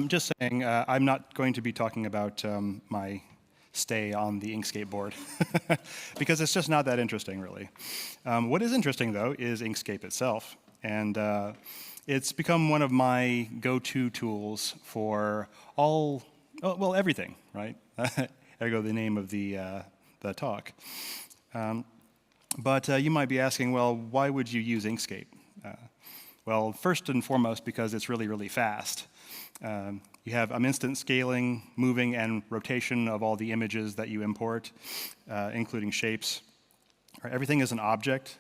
Just saying, I'm not going to be talking about my stay on the Inkscape board because it's just not that interesting, really. What is interesting, though, is Inkscape itself. And it's become one of my go-to tools for well, everything, right? There go the name of the talk. But you might be asking, well, why would you use Inkscape? Well, first and foremost, because it's really, really fast. You have instant scaling, moving, and rotation of all the images that you import, including shapes. Everything is an object.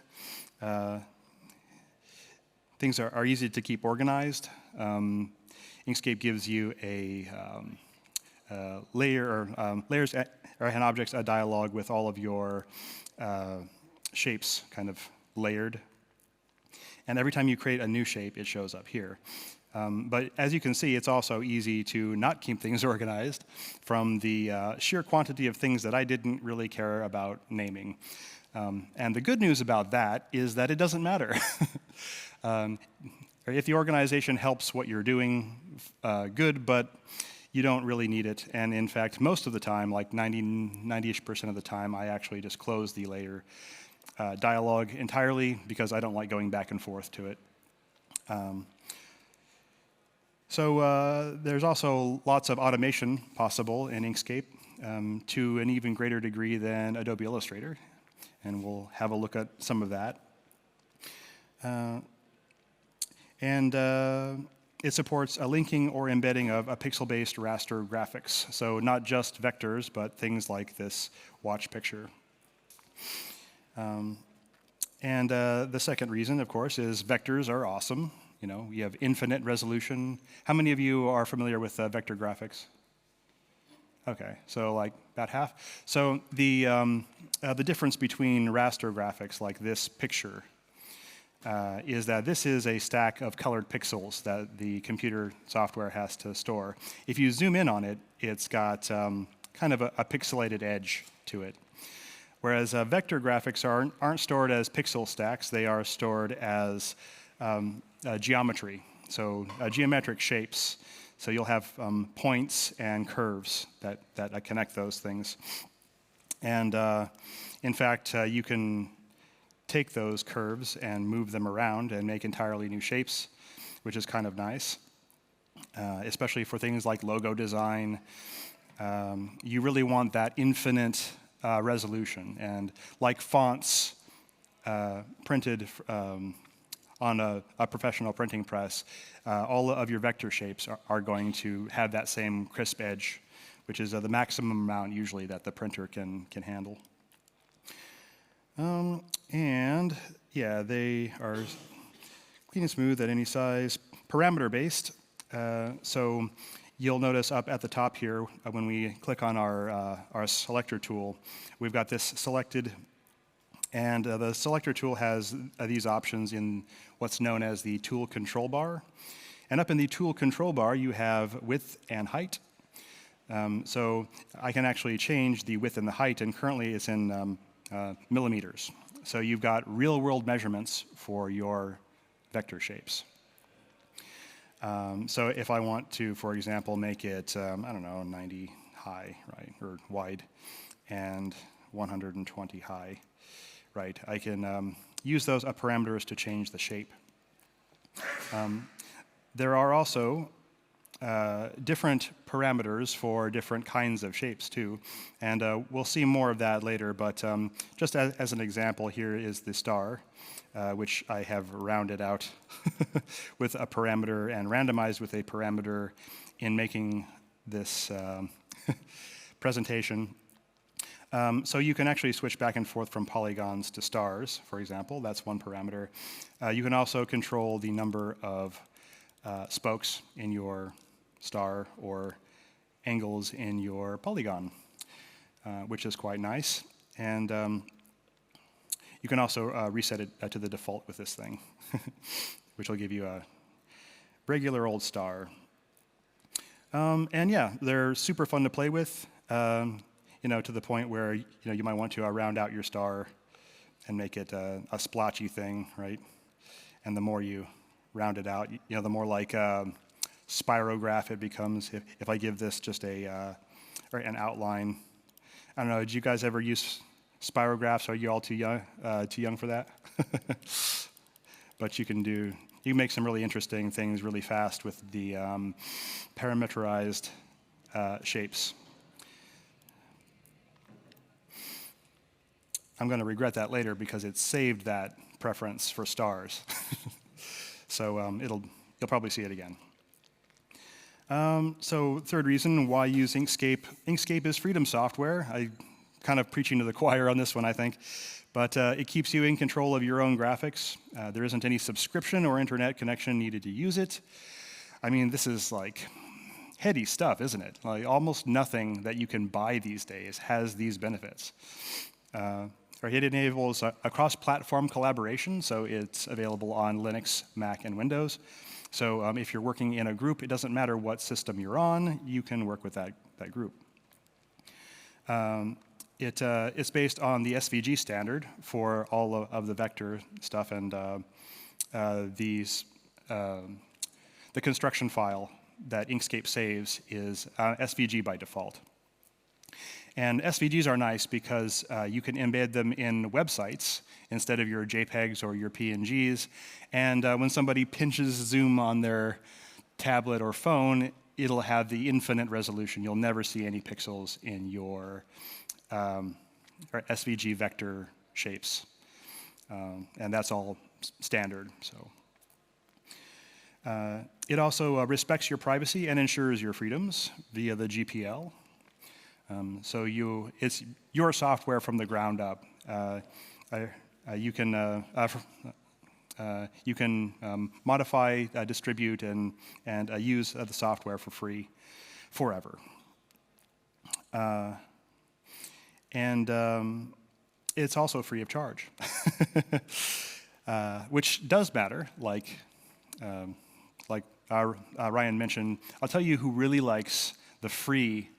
Things are easy to keep organized. Inkscape gives you a layers and objects, a dialog with all of your shapes kind of layered. And every time you create a new shape, it shows up here. But as you can see, it's also easy to not keep things organized from the sheer quantity of things that I didn't really care about naming. And the good news about that is that it doesn't matter. If the organization helps what you're doing, good, but you don't really need it. And in fact, most of the time, like 90-ish% of the time, I actually just close the layer dialog entirely because I don't like going back and forth to it. So there's also lots of automation possible in Inkscape to an even greater degree than Adobe Illustrator. And we'll have a look at some of that. It supports a linking or embedding of a pixel-based raster graphics. So not just vectors, but things like this watch picture. The second reason, of course, is vectors are awesome. You know, you have infinite resolution. How many of you are familiar with vector graphics? Okay, so like about half. So the difference between raster graphics, like this picture, is that this is a stack of colored pixels that the computer software has to store. If you zoom in on it, it's got kind of a pixelated edge to it. Whereas vector graphics aren't stored as pixel stacks, they are stored as geometry, so geometric shapes. So you'll have points and curves that connect those things. And in fact, you can take those curves and move them around and make entirely new shapes, which is kind of nice, especially for things like logo design. You really want that infinite resolution. And like fonts printed on a professional printing press, all of your vector shapes are going to have that same crisp edge, which is the maximum amount usually that the printer can handle. And yeah, they are clean and smooth at any size, parameter-based. So you'll notice up at the top here, when we click on our selector tool, we've got this selected. And the selector tool has these options in what's known as the tool control bar. And up in the tool control bar, you have width and height. So I can actually change the width and the height, and currently it's in millimeters. So you've got real-world measurements for your vector shapes. So if I want to, for example, make it, I don't know, 90 high, right, or wide, and 120 high, right, I can use those up parameters to change the shape. There are also different parameters for different kinds of shapes too, and we'll see more of that later, but just as an example, here is the star, which I have rounded out with a parameter and randomized with a parameter in making this presentation. So you can actually switch back and forth from polygons to stars, for example. That's one parameter. You can also control the number of spokes in your star or angles in your polygon, which is quite nice. And you can also reset it to the default with this thing, which will give you a regular old star. And yeah, they're super fun to play with, you know, to the point where you might want to round out your star and make it a splotchy thing, right? And the more you round it out, the more like spirograph it becomes if I give this just or an outline. I don't know, did you guys ever use spirographs? Are you all too young for that? But you can make some really interesting things really fast with the parameterized shapes. I'm going to regret that later because it saved that preference for stars. So you'll probably see it again. So third reason why use Inkscape. Inkscape is freedom software. I kind of preaching to the choir on this one, I think. But it keeps you in control of your own graphics. There isn't any subscription or internet connection needed to use it. I mean, this is like heady stuff, isn't it? Like almost nothing that you can buy these days has these benefits. It enables a cross-platform collaboration, so it's available on Linux, Mac, and Windows. So if you're working in a group, it doesn't matter what system you're on, you can work with that group. It's based on the SVG standard for all of the vector stuff, and the construction file that Inkscape saves is SVG by default. And SVGs are nice because you can embed them in websites instead of your JPEGs or your PNGs. And when somebody pinches zoom on their tablet or phone, it'll have the infinite resolution. You'll never see any pixels in your SVG vector shapes. And that's all standard. So it also respects your privacy and ensures your freedoms via the GPL. So it's your software from the ground up. You can modify, distribute, and use the software for free forever. And it's also free of charge, which does matter. Like Ryan mentioned, I'll tell you who really likes the free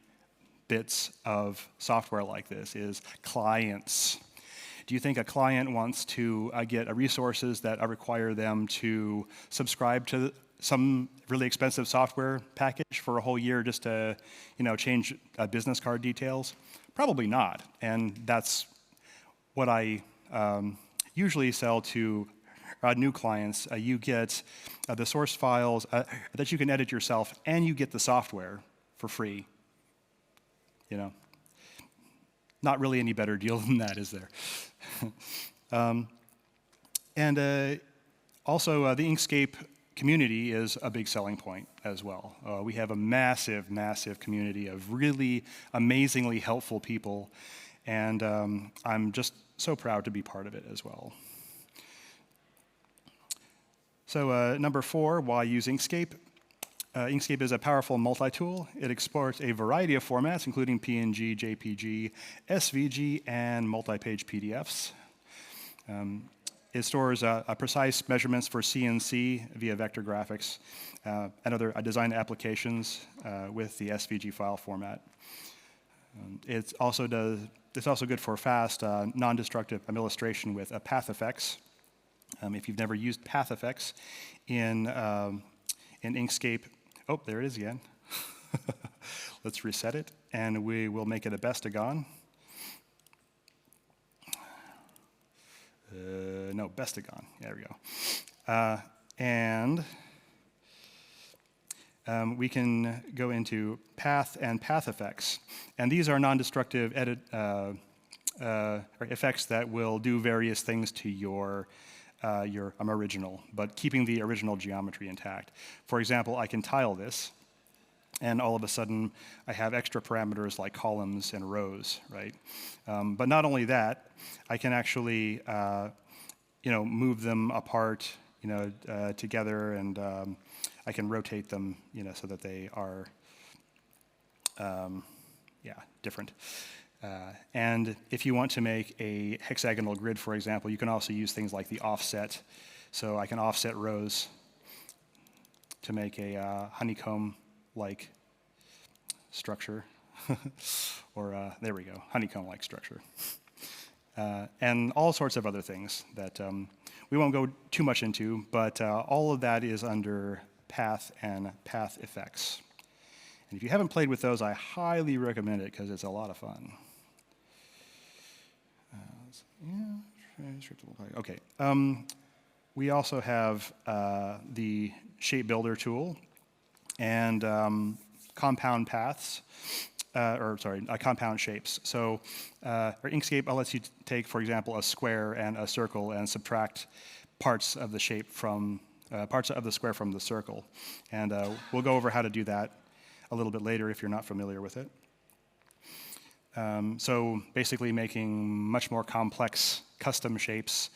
bits of software like this is clients. Do you think a client wants to get resources that require them to subscribe to some really expensive software package for a whole year just to, change business card details? Probably not. And that's what I usually sell to new clients. You get the source files that you can edit yourself, and you get the software for free. Not really any better deal than that, is there? Also, the Inkscape community is a big selling point as well. We have a massive, massive community of really amazingly helpful people, and I'm just so proud to be part of it as well. So number 4, why use Inkscape? Inkscape is a powerful multi-tool. It exports a variety of formats, including PNG, JPG, SVG, and multi-page PDFs. It stores precise measurements for CNC via vector graphics and other design applications with the SVG file format. It's also good for fast, non-destructive illustration with path effects. If you've never used path effects in Inkscape, oh, there it is again. Let's reset it, and we will make it a bestagon. No, bestagon. There we go. And we can go into path and path effects. And these are non-destructive effects that will do various things to your original, but keeping the original geometry intact. For example, I can tile this, and all of a sudden I have extra parameters like columns and rows, right? But not only that, I can actually move them apart, together, and I can rotate them, so that they are, different. And if you want to make a hexagonal grid, for example, you can also use things like the offset. So I can offset rows to make a honeycomb-like structure. Or there we go, honeycomb-like structure. And all sorts of other things that we won't go too much into, but all of that is under path, and path effects. And if you haven't played with those, I highly recommend it because it's a lot of fun. Okay. We also have the shape builder tool and compound paths, compound shapes. So Inkscape lets you take, for example, a square and a circle and subtract parts of the shape from, parts of the square from the circle. And we'll go over how to do that a little bit later if you're not familiar with it. So basically making much more complex custom shapes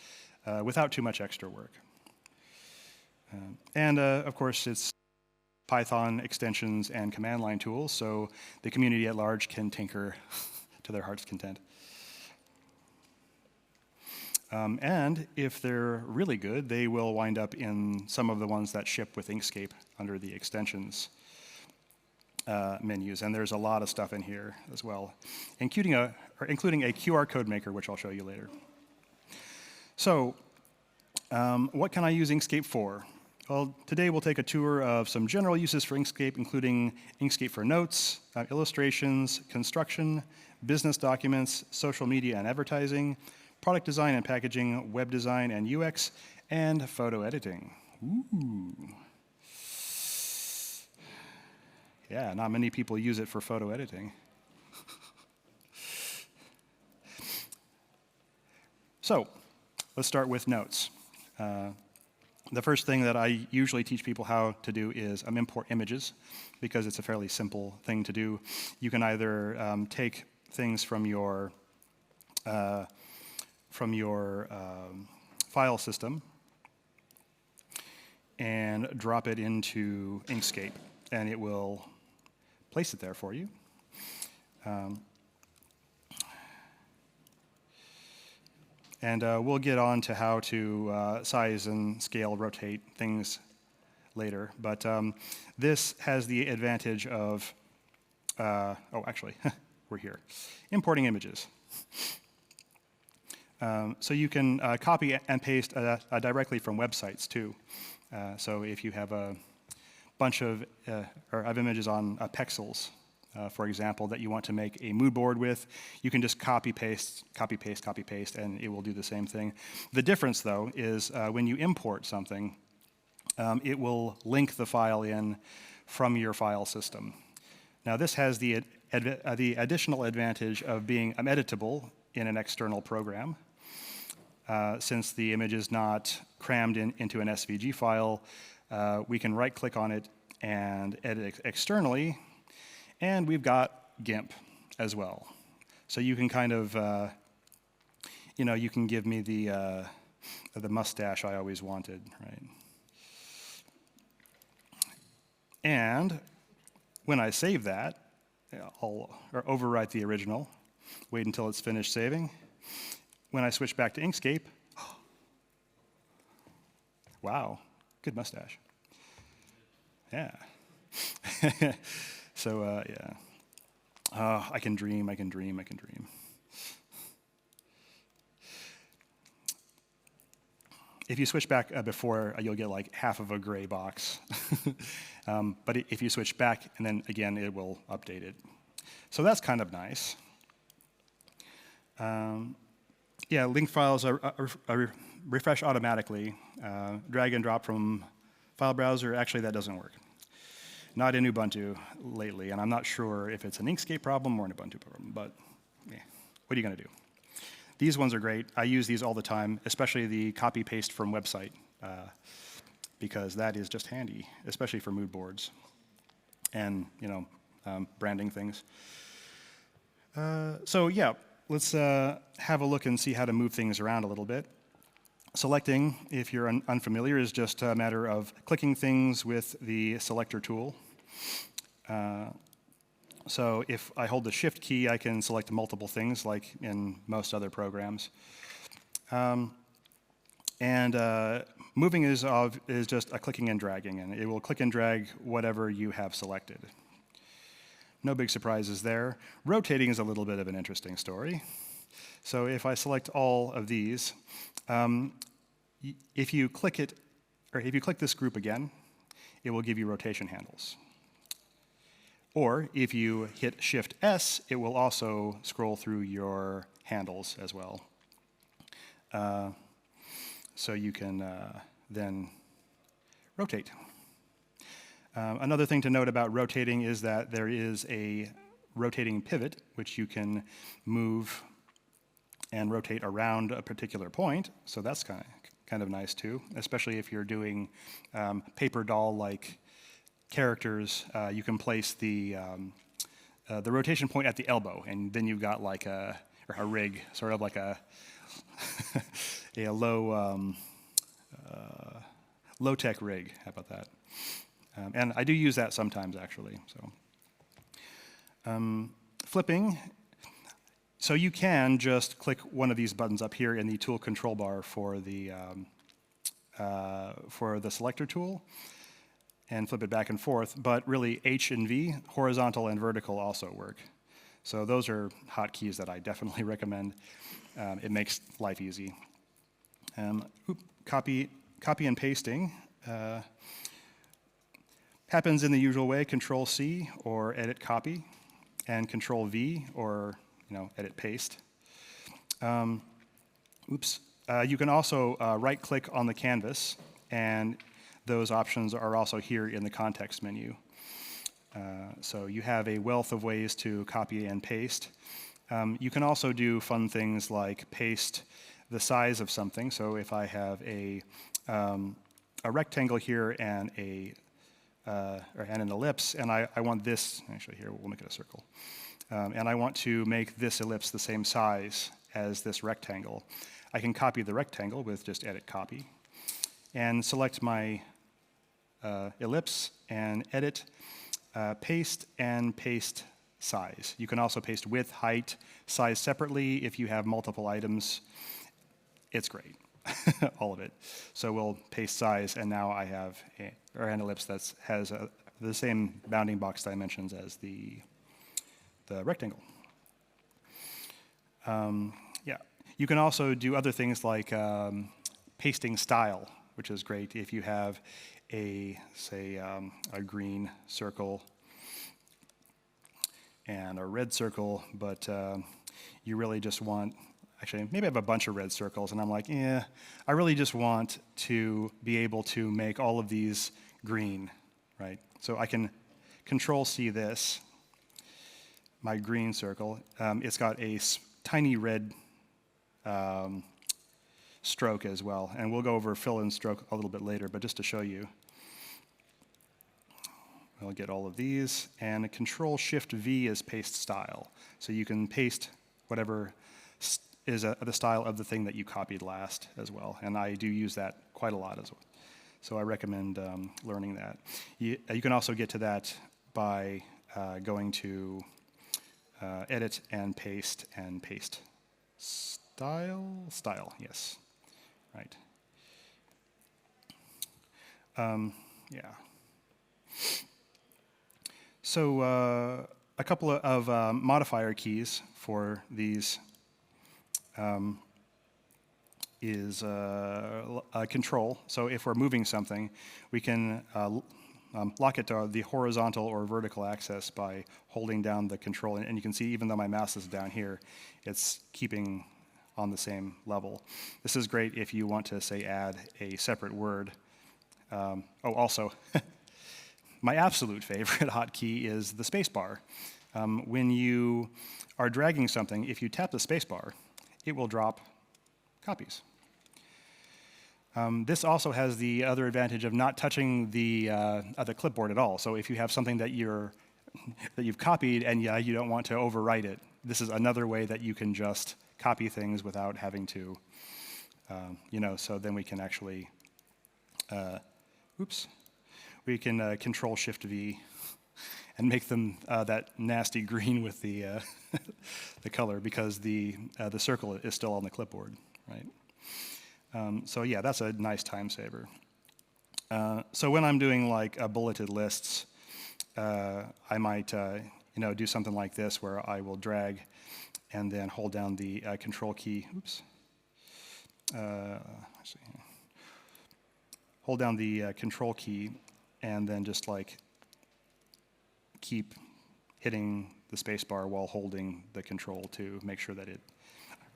without too much extra work. Of course, it's Python extensions and command line tools, so the community at large can tinker to their heart's content. And if they're really good, they will wind up in some of the ones that ship with Inkscape under the extensions menus. And there's a lot of stuff in here as well, including a QR code maker, which I'll show you later. So what can I use Inkscape for? Well, today we'll take a tour of some general uses for Inkscape, including Inkscape for notes, illustrations, construction, business documents, social media and advertising, product design and packaging, web design and UX, and photo editing. Ooh. Yeah, not many people use it for photo editing. So, let's start with notes. The first thing that I usually teach people how to do is import images, because it's a fairly simple thing to do. You can either take things from your file system and drop it into Inkscape, and it will place it there for you. We'll get on to how to size and scale, rotate things later. But this has the advantage of, actually, we're here. Importing images. So you can copy and paste directly from websites, too. So if you have a bunch of images on Pexels, for example, that you want to make a mood board with, you can just copy, paste, and it will do the same thing. The difference, though, is when you import something, it will link the file in from your file system. Now, this has the additional advantage of being editable in an external program. Since the image is not crammed into an SVG file, we can right-click on it and edit externally. And we've got GIMP as well. So you can kind of, you can give me the mustache I always wanted, right? And when I save that, I'll overwrite the original, wait until it's finished saving. When I switch back to Inkscape, wow, good mustache. Yeah. So, yeah. I can dream. If you switch back before, you'll get like half of a gray box. But if you switch back, and then again, it will update it. So that's kind of nice. Yeah, link files are refresh automatically. Drag and drop from file browser, actually that doesn't work. Not in Ubuntu lately, and I'm not sure if it's an Inkscape problem or an Ubuntu problem, but yeah, what are you going to do? These ones are great. I use these all the time, especially the copy-paste from website, because that is just handy, especially for mood boards and, branding things. So yeah, let's have a look and see how to move things around a little bit. Selecting, if you're unfamiliar, is just a matter of clicking things with the selector tool. So if I hold the Shift key, I can select multiple things, like in most other programs. Moving is just a clicking and dragging, and it will click and drag whatever you have selected. No big surprises there. Rotating is a little bit of an interesting story. So if I select all of these, if you click it, or if you click this group again, it will give you rotation handles. Or if you hit Shift S, it will also scroll through your handles as well. So you can then rotate. Another thing to note about rotating is that there is a rotating pivot, which you can move and rotate around a particular point. So that's kind of nice too, especially if you're doing paper doll-like characters. You can place the rotation point at the elbow, and then you've got like a rig, sort of like a low-tech rig. How about that? And I do use that sometimes, actually. So, flipping. So you can just click one of these buttons up here in the tool control bar for the selector tool, and flip it back and forth. But really, H and V, horizontal and vertical, also work. So those are hotkeys that I definitely recommend. It makes life easy. Copy and pasting happens in the usual way: Control C or edit copy, and Control V or edit paste. You can also right-click on the canvas, and those options are also here in the context menu. So you have a wealth of ways to copy and paste. You can also do fun things like paste the size of something. So if I have a rectangle here and an ellipse, and I want this, actually here, we'll make it a circle. And I want to make this ellipse the same size as this rectangle. I can copy the rectangle with just edit copy, and select my ellipse and edit, paste, and paste size. You can also paste width, height, size separately if you have multiple items. It's great, all of it. So we'll paste size, and now I have an ellipse that has the same bounding box dimensions as the rectangle. Yeah, you can also do other things like pasting style, which is great if you have say a green circle and a red circle, but you really just want, actually, maybe I have a bunch of red circles, and I'm like, I really just want to be able to make all of these green, right? So I can Control C this, my green circle. It's got a tiny red stroke as well, and we'll go over fill and stroke a little bit later, but just to show you, I'll get all of these, and Control Shift V is paste style. So you can paste whatever is the style of the thing that you copied last as well, and I do use that quite a lot as well. So I recommend learning that. You can also get to that by going to edit and paste style, yes, right. Yeah. So a couple of modifier keys for these is control. So if we're moving something, we can lock it to the horizontal or vertical axis by holding down the control. And you can see, even though my mouse is down here, it's keeping on the same level. This is great if you want to, say, add a separate word. Also, my absolute favorite hotkey is the space bar. When you are dragging something, if you tap the space bar, it will drop copies. This also has the other advantage of not touching the clipboard at all. So if you have something that you've copied and you don't want to overwrite it, this is another way that you can just copy things without having to, so then we can actually, we can Control Shift V and make them that nasty green with the the color, because the circle is still on the clipboard, right? So yeah, that's a nice time saver. So when I'm doing like bulleted lists, I might do something like this, where I will drag and then hold down the Control key. Let's see here. Hold down the Control key and then just like keep hitting the space bar while holding the control to make sure that it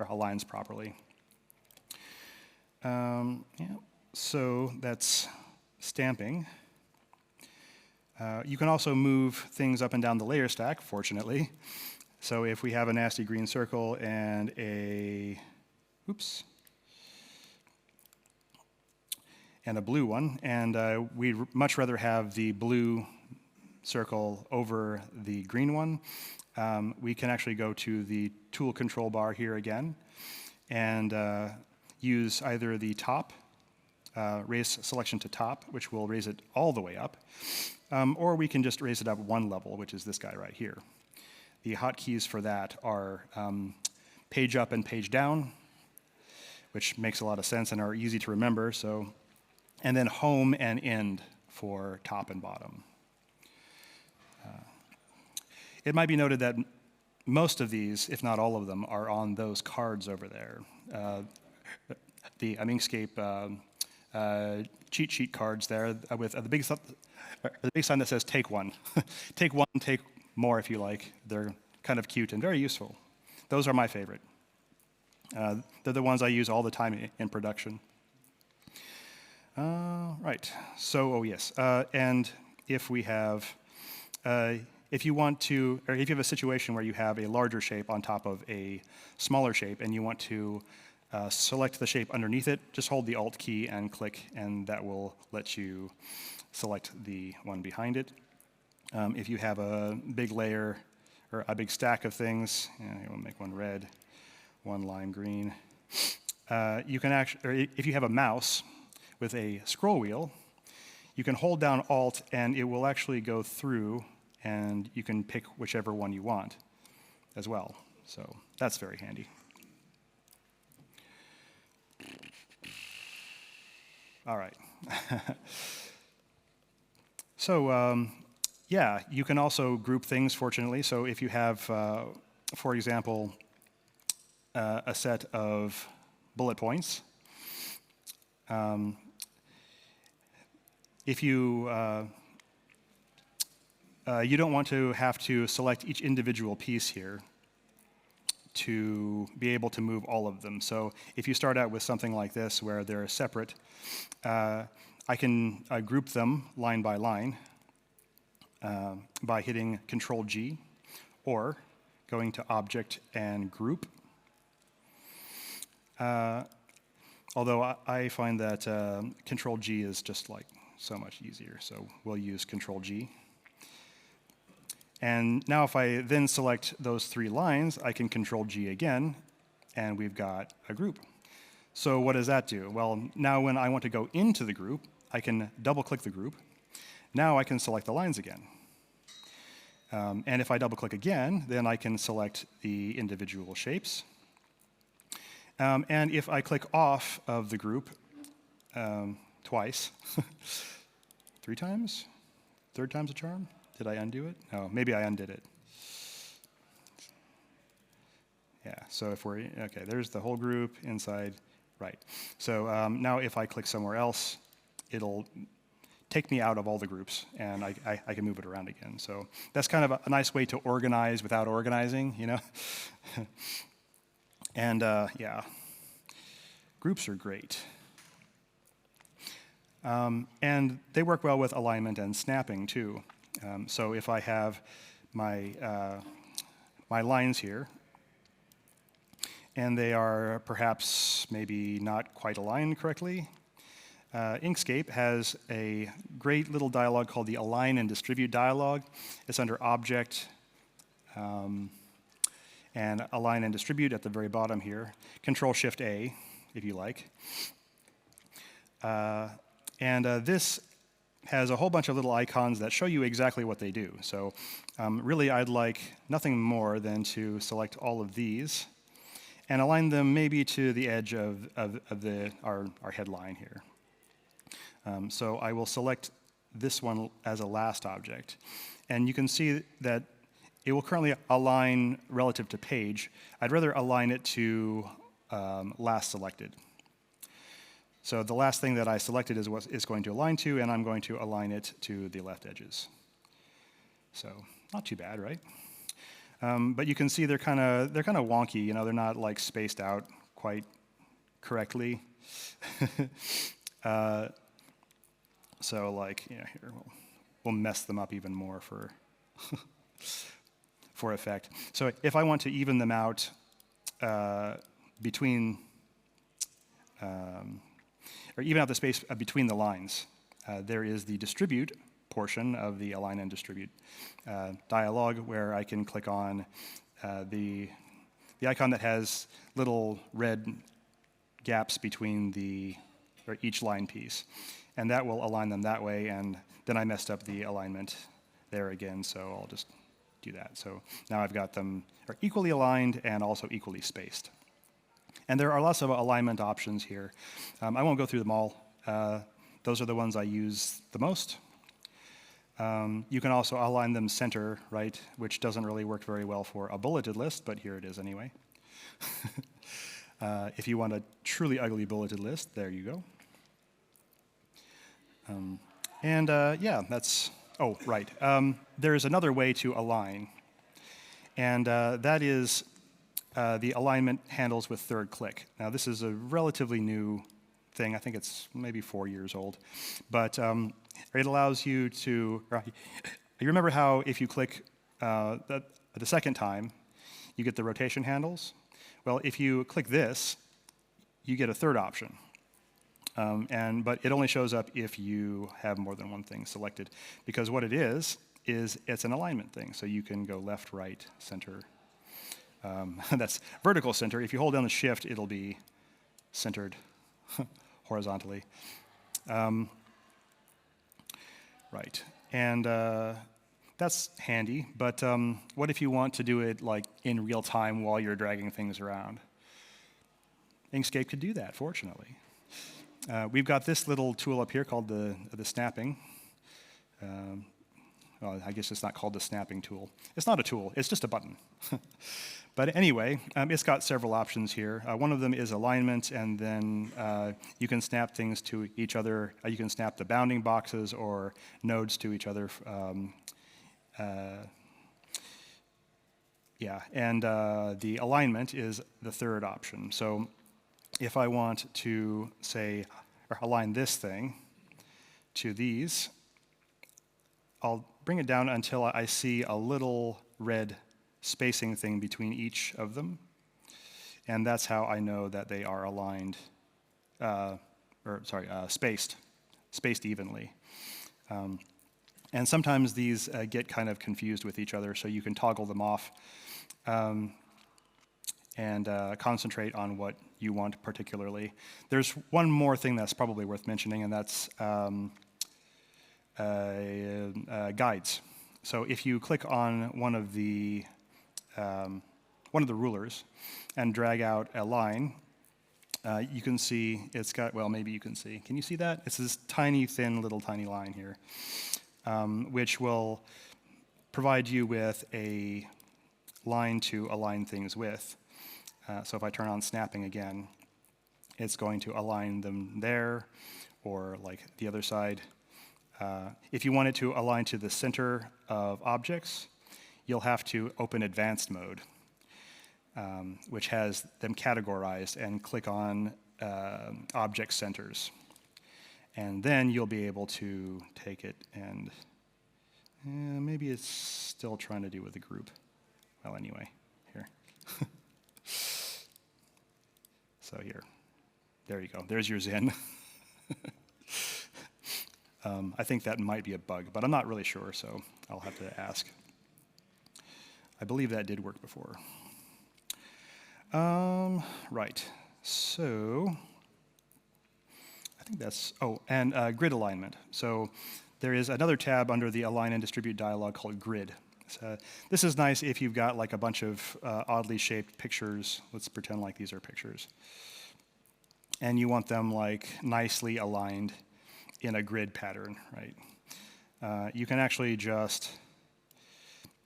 aligns properly. Yeah. So that's stamping. You can also move things up and down the layer stack, fortunately. So if we have a nasty green circle and a, oops, and a blue one, and we'd much rather have the blue circle over the green one, we can actually go to the tool control bar here again and use either the top, raise selection to top, which will raise it all the way up, or we can just raise it up one level, which is this guy right here. The hotkeys for that are page up and page down, which makes a lot of sense and are easy to remember. So, and then home and end for top and bottom. It might be noted that most of these, if not all of them, are on those cards over there. The Inkscape cheat sheet cards there with the big sign that says "Take one." Take one, take more if you like. They're kind of cute and very useful. Those are my favorite. They're the ones I use all the time in production. Right. So, oh yes, and if we have, if you want to, or if you have a situation where you have a larger shape on top of a smaller shape, and you want to select the shape underneath it, just hold the Alt key and click, and that will let you select the one behind it. If you have a big layer or a big stack of things, here we'll make one red, one lime green. You can actually, or if you have a mouse with a scroll wheel, you can hold down Alt and it will actually go through, and you can pick whichever one you want as well. So that's very handy. All right. So yeah, you can also group things, fortunately. So if you have, for example, a set of bullet points, if you you don't want to have to select each individual piece here to be able to move all of them. So if you start out with something like this where they're separate, I can group them line by line by hitting Control-G or going to Object and Group. Although I find that Control-G is just like so much easier, so we'll use Control-G. And now if I then select those three lines, I can Control-G again, and we've got a group. So what does that do? Well, now when I want to go into the group, I can double-click the group. Now I can select the lines again. And if I double-click again, then I can select the individual shapes. And if I click off of the group twice, 3 times? Third time's a charm? Did I undo it? Oh, maybe I undid it. Yeah, so if we're, okay, there's the whole group inside, right. So now if I click somewhere else, it'll take me out of all the groups, and I can move it around again. So that's kind of a nice way to organize without organizing, you know? And yeah, groups are great. And they work well with alignment and snapping too. So if I have my, my lines here, and they are perhaps maybe not quite aligned correctly, Inkscape has a great little dialog called the Align and Distribute dialog. It's under Object, and Align and Distribute at the very bottom here. Control-Shift-A, if you like. This has a whole bunch of little icons that show you exactly what they do. So really, I'd like nothing more than to select all of these and align them maybe to the edge of our headline here. So I will select this one as a last object. And you can see that it will currently align relative to page. I'd rather align it to last selected. So the last thing that I selected is what it's going to align to, and I'm going to align it to the left edges. So not too bad, right? But you can see they're kind of wonky. You know, they're not like spaced out quite correctly. So like, yeah, here we'll mess them up even more for for effect. So if I want to even them out between, or even out the space between the lines, there is the distribute portion of the align and distribute dialog, where I can click on the icon that has little red gaps between each line piece, and that will align them that way. And then I messed up the alignment there again, so I'll just do that. So now I've got them equally aligned and also equally spaced. And there are lots of alignment options here. I won't go through them all. Those are the ones I use the most. You can also align them center, right, which doesn't really work very well for a bulleted list, but here it is anyway. If you want a truly ugly bulleted list, there you go. Yeah, that's, oh, right. There's another way to align, and that is the alignment handles with third click. Now, this is a relatively new thing. I think it's maybe 4 years old, but it allows you to, you remember how if you click the second time, you get the rotation handles? Well, if you click this, you get a third option. But it only shows up if you have more than one thing selected, because what it is it's an alignment thing. So you can go left, right, center. That's vertical center. If you hold down the shift, it'll be centered horizontally. Right, and that's handy, but what if you want to do it like in real time while you're dragging things around? Inkscape could do that, fortunately. We've got this little tool up here called the snapping. Well, I guess it's not called the snapping tool. It's not a tool, it's just a button. But anyway, it's got several options here. One of them is alignment, and then you can snap things to each other. You can snap the bounding boxes or nodes to each other. Yeah, and the alignment is the third option. So if I want to, say, or align this thing to these, I'll bring it down until I see a little red spacing thing between each of them. And that's how I know that they are aligned, spaced evenly. And sometimes these get kind of confused with each other, so you can toggle them off and concentrate on what you want particularly. There's one more thing that's probably worth mentioning, and that's guides. So if you click on one of the rulers and drag out a line, you can see it's got, well, maybe you can see. Can you see that? It's this tiny, thin, little tiny line here, which will provide you with a line to align things with. So if I turn on snapping again, it's going to align them there, or like the other side. If you want it to align to the center of objects, you'll have to open advanced mode, which has them categorized, and click on object centers. And then you'll be able to take it and maybe it's still trying to do with the group. Well, anyway, here. So here, there you go. There's your Zen. I think that might be a bug, but I'm not really sure, so I'll have to ask. I believe that did work before. Right, so I think that's, oh, and grid alignment. So there is another tab under the Align and Distribute dialog called Grid. So this is nice if you've got like a bunch of oddly shaped pictures. Let's pretend like these are pictures. And you want them like nicely aligned in a grid pattern, right? You can actually just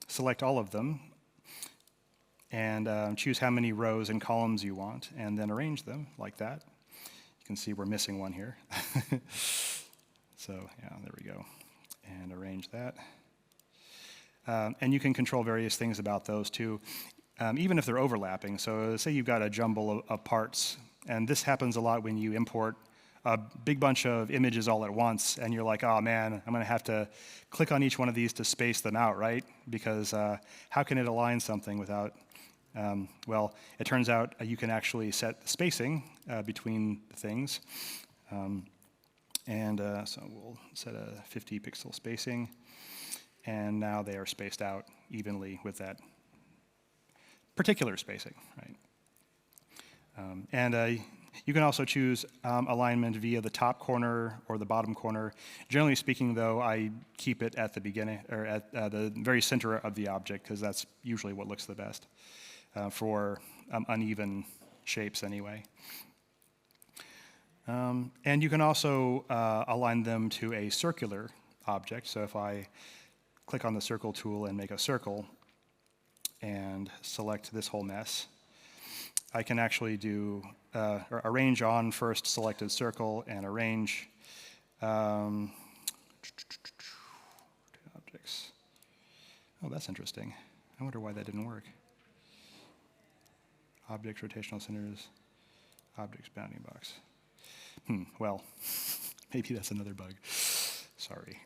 select all of them and choose how many rows and columns you want, and then arrange them like that. You can see we're missing one here. So yeah, there we go. And arrange that. And you can control various things about those too, even if they're overlapping. So say you've got a jumble of parts, and this happens a lot when you import a big bunch of images all at once, and you're like, oh man, I'm going to have to click on each one of these to space them out, right? Because how can it align something without, well, it turns out you can actually set the spacing between the things. So we'll set a 50 pixel spacing, and now they are spaced out evenly with that particular spacing, right? You can also choose alignment via the top corner or the bottom corner. Generally speaking, though, I keep it at the beginning or at the very center of the object, because that's usually what looks the best for uneven shapes anyway. And you can also align them to a circular object. So if I click on the circle tool and make a circle and select this whole mess, I can actually do or arrange on first selected circle and arrange two objects. Oh, that's interesting. I wonder why that didn't work. Objects, rotational centers, objects, bounding box. Well, maybe that's another bug. Sorry.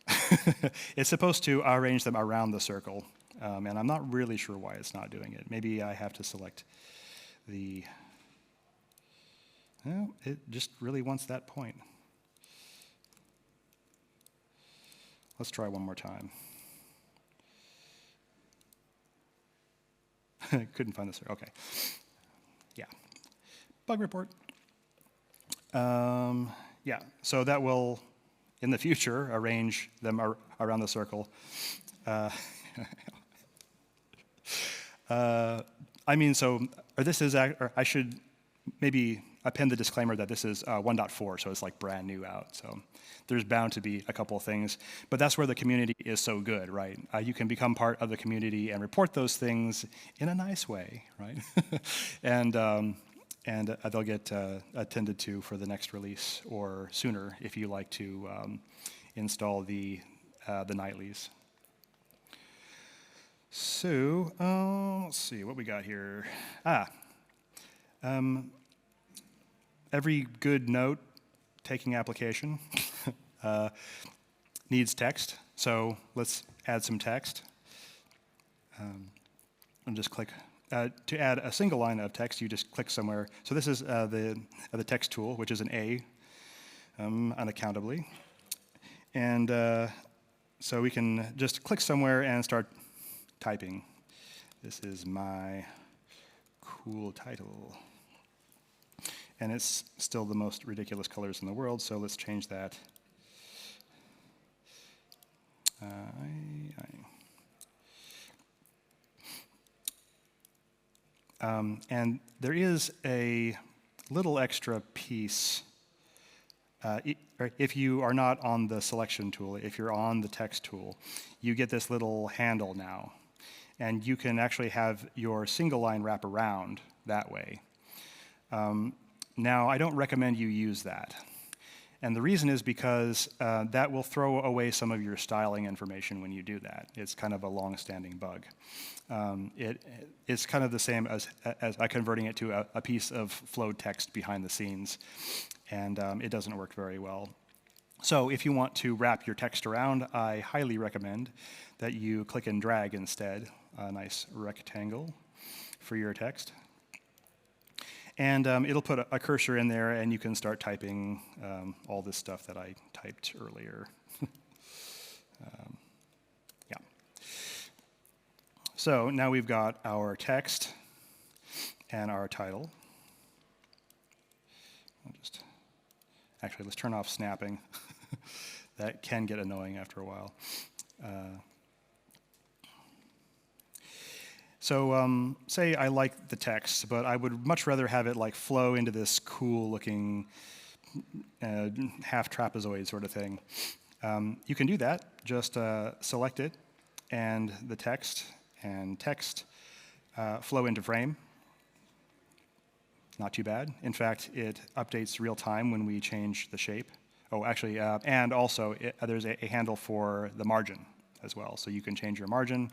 It's supposed to arrange them around the circle, and I'm not really sure why it's not doing it. Maybe I have to select the... No, it just really wants that point. Let's try one more time. Couldn't find this. Okay. Yeah. Bug report. Yeah, so that will, in the future, arrange them around the circle. I mean, so, or this is, or I should maybe append the disclaimer that this is 1.4, so it's like brand new out. So there's bound to be a couple of things, but that's where the community is so good, right? You can become part of the community and report those things in a nice way, right? and they'll get attended to for the next release or sooner if you like to install the nightlies. So let's see what we got here. Every good note-taking application needs text. So let's add some text. And just click. To add a single line of text, you just click somewhere. So this is the text tool, which is an A, unaccountably. And so we can just click somewhere and start typing. This is my cool title. And it's still the most ridiculous colors in the world, so let's change that. And there is a little extra piece. If you are not on the selection tool, if you're on the text tool, you get this little handle now. And you can actually have your single line wrap around that way. Now, I don't recommend you use that. And the reason is because that will throw away some of your styling information when you do that. It's kind of a long-standing bug. It's kind of the same as converting it to a piece of flowed text behind the scenes, and it doesn't work very well. So if you want to wrap your text around, I highly recommend that you click and drag instead, a nice rectangle for your text. And it'll put a cursor in there, and you can start typing all this stuff that I typed earlier. Yeah. So now we've got our text and our title. Actually, let's turn off snapping. That can get annoying after a while. So say I like the text, but I would much rather have it like flow into this cool looking half trapezoid sort of thing. You can do that. Just select it and the text flow into frame. not too bad. In fact, it updates real time when we change the shape. Oh, actually, and also there's a handle for the margin as well. So you can change your margin.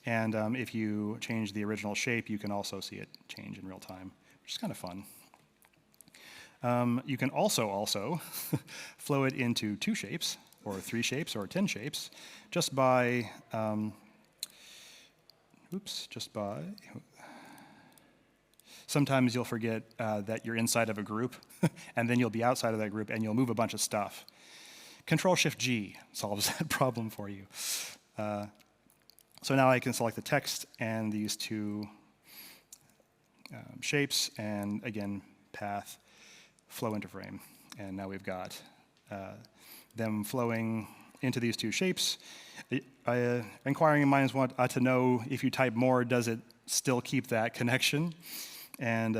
And if you change the original shape, you can also see it change in real time, which is kind of fun. You can also flow it into 2 shapes, or 3 shapes, or 10 shapes, just by, sometimes you'll forget that you're inside of a group, and then you'll be outside of that group, and you'll move a bunch of stuff. Control-Shift-G solves that problem for you. So now I can select the text and these 2 shapes, and again, path, flow into frame. And now we've got them flowing into these 2 shapes. Inquiring minds want to know, if you type more, does it still keep that connection? And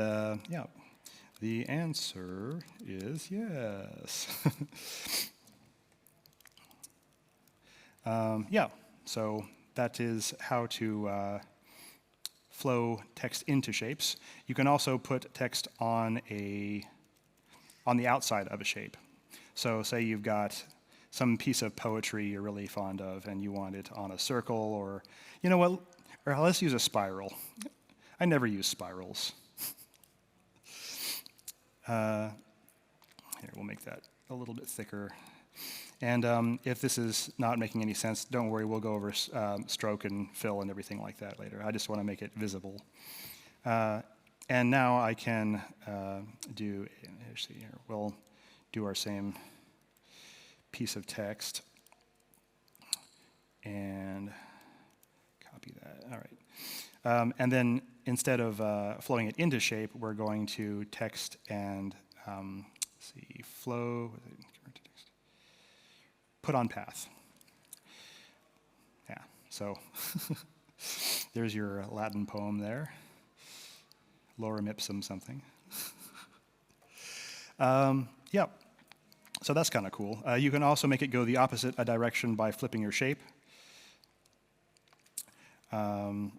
yeah, the answer is yes. Yeah, so that is how to flow text into shapes. You can also put text on the outside of a shape. So say you've got some piece of poetry you're really fond of and you want it on a circle, or, you know what, or let's use a spiral. I never use spirals. Here, we'll make that a little bit thicker. And if this is not making any sense, don't worry, we'll go over stroke and fill and everything like that later. I just want to make it visible. And now I can we'll do our same piece of text and copy that. All right. And then instead of flowing it into shape, we're going to text and flow, put on path. Yeah, so there's your Latin poem there. Lorem ipsum something. Yep. So that's kind of cool. You can also make it go the opposite direction by flipping your shape. And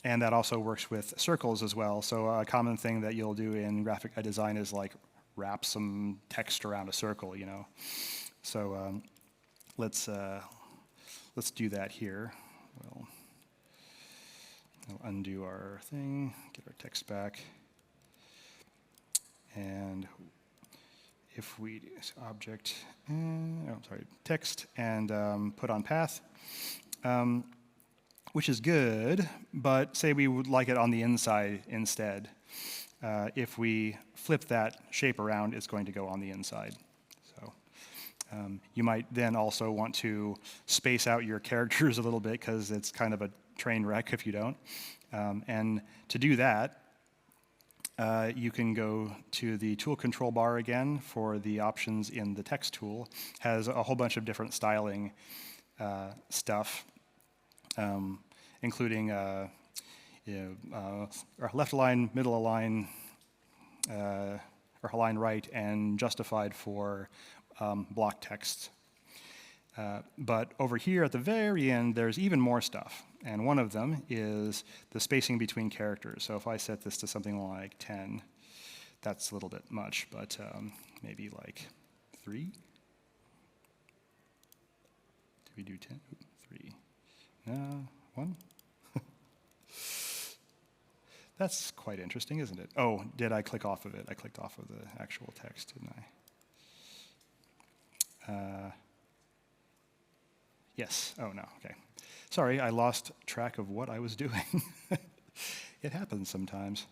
that also works with circles as well. So a common thing that you'll do in graphic design is like wrap some text around a circle, you know. So let's do that here. We'll undo our thing, get our text back. And if we do this object, text, and put on path, which is good, but say we would like it on the inside instead. If we flip that shape around, it's going to go on the inside. So you might then also want to space out your characters a little bit, because it's kind of a train wreck if you don't. And to do that, you can go to the tool control bar again for the options in the text tool. Has a whole bunch of different styling stuff, including left align, middle align, or align right, and justified for block text. But over here at the very end, there's even more stuff. And one of them is the spacing between characters. So if I set this to something like 10, that's a little bit much, but maybe like 3? Did we do 10? 3. No, 1? That's quite interesting, isn't it? Oh, did I click off of it? I clicked off of the actual text, didn't I? Yes. Oh, no. Okay. Sorry, I lost track of what I was doing. It happens sometimes.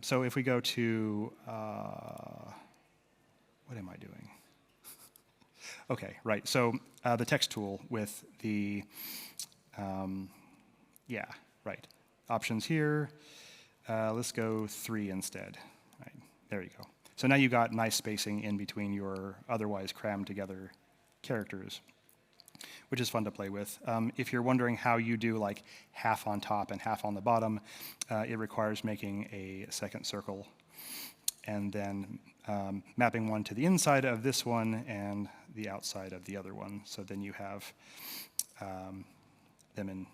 So if we go to, what am I doing? Okay, right. So the text tool with the, yeah, right. Options here. Let's go 3 instead. Right. There you go. So now you got nice spacing in between your otherwise crammed together characters, which is fun to play with. If you're wondering how you do like half on top and half on the bottom, it requires making a second circle and then mapping one to the inside of this one and the outside of the other one. So then you have them in,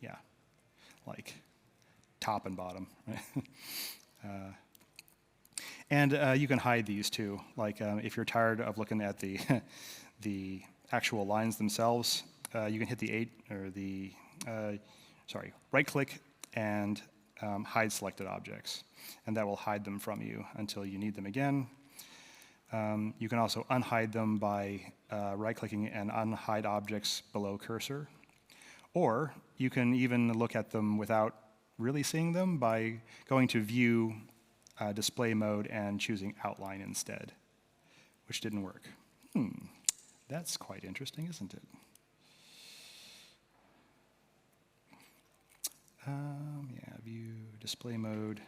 yeah, like top and bottom. Right? And you can hide these too. Like if you're tired of looking at the the actual lines themselves, you can hit the right-click and hide selected objects, and that will hide them from you until you need them again. You can also unhide them by right-clicking and unhide objects below cursor, or you can even look at them without really seeing them by going to View, Display Mode, and choosing Outline instead, which didn't work. That's quite interesting, isn't it? Yeah, View, Display Mode.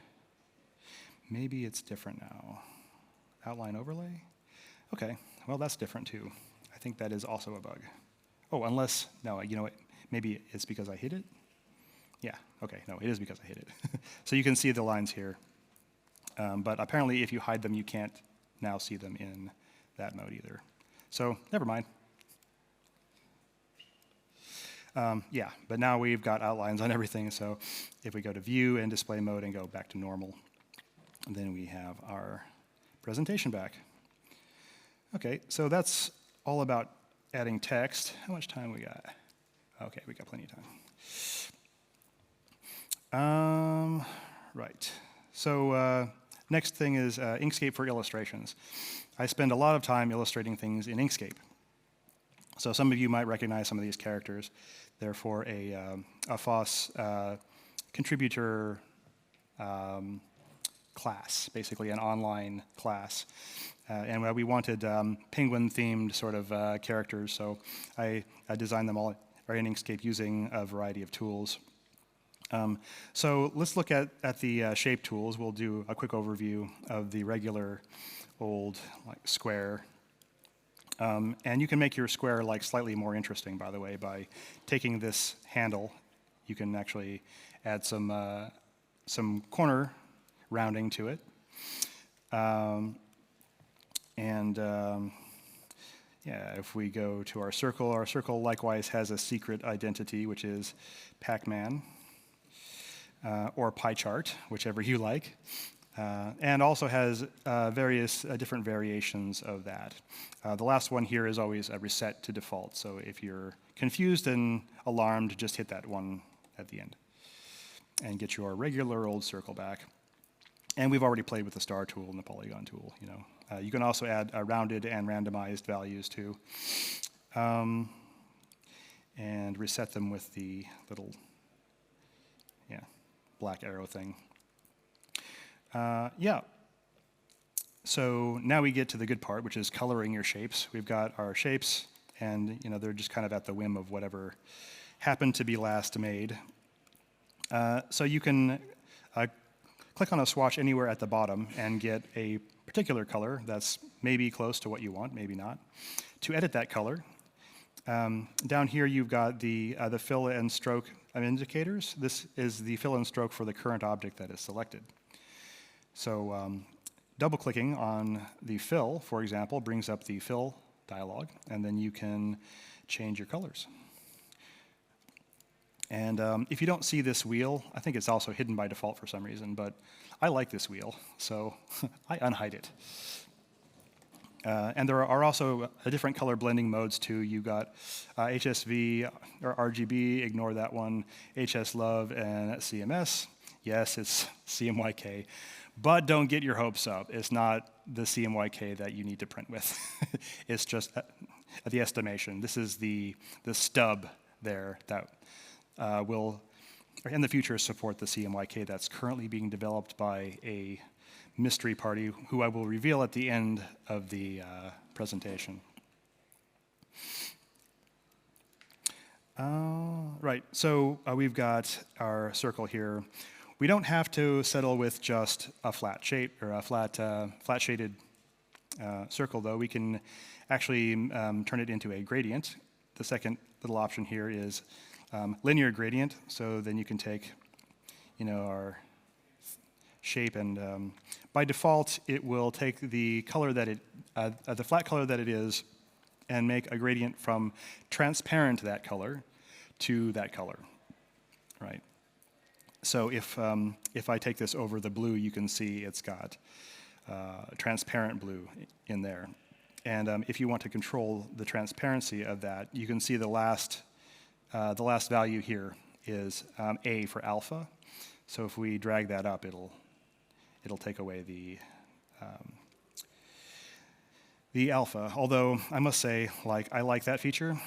Maybe it's different now. Outline Overlay? Okay, well, that's different too. I think that is also a bug. Oh, unless, no, you know what? Maybe it's because I hit it? Yeah, okay, no, it is because I hit it. So you can see the lines here. But apparently, if you hide them, you can't now see them in that mode either. So never mind. Yeah, but now we've got outlines on everything. So if we go to View and Display Mode and go back to normal, then we have our presentation back. Okay, so that's all about adding text. How much time we got? Okay, we got plenty of time. Right. So next thing is Inkscape for illustrations. I spend a lot of time illustrating things in Inkscape. So some of you might recognize some of these characters. They're for a FOSS contributor class, basically an online class. And we wanted penguin-themed sort of characters, so I designed them all in Inkscape using a variety of tools. So let's look at the shape tools. We'll do a quick overview of the regular old square. And you can make your square slightly more interesting, by the way, by taking this handle. You can actually add some corner rounding to it. Yeah, if we go to our circle likewise has a secret identity, which is Pac-Man, or pie chart, whichever you like, and also has various different variations of that. The last one here is always a reset to default, so if you're confused and alarmed, just hit that one at the end and get your regular old circle back. And we've already played with the star tool and the polygon tool. You can also add rounded and randomized values too, and reset them with the little black arrow thing. Yeah. So now we get to the good part, which is coloring your shapes. We've got our shapes, and they're just kind of at the whim of whatever happened to be last made. So you can click on a swatch anywhere at the bottom and get a particular color that's maybe close to what you want, maybe not. To edit that color, down here you've got the fill and stroke indicators. This is the fill and stroke for the current object that is selected. So double-clicking on the fill, for example, brings up the fill dialog, and then you can change your colors. And if you don't see this wheel, I think it's also hidden by default for some reason, but I like this wheel, so I unhide it. And there are also different color blending modes too. You got HSV or RGB, ignore that one, HS Love, and CMS. Yes, it's CMYK, but don't get your hopes up. It's not the CMYK that you need to print with. It's just the estimation. This is the stub there that will, in the future, support the CMYK that's currently being developed by a mystery party who I will reveal at the end of the presentation. Right, so we've got our circle here. We don't have to settle with just a flat shape or a flat shaded circle, though. We can actually turn it into a gradient. The second little option here is linear gradient. So then you can take, our shape, and by default, it will take the color that the flat color that it is, and make a gradient from transparent to that color to that color, right? So if I take this over the blue, you can see it's got transparent blue in there. And if you want to control the transparency of that, you can see the last value here is A for alpha. So if we drag that up, it'll take away the alpha. Although I must say, I like that feature.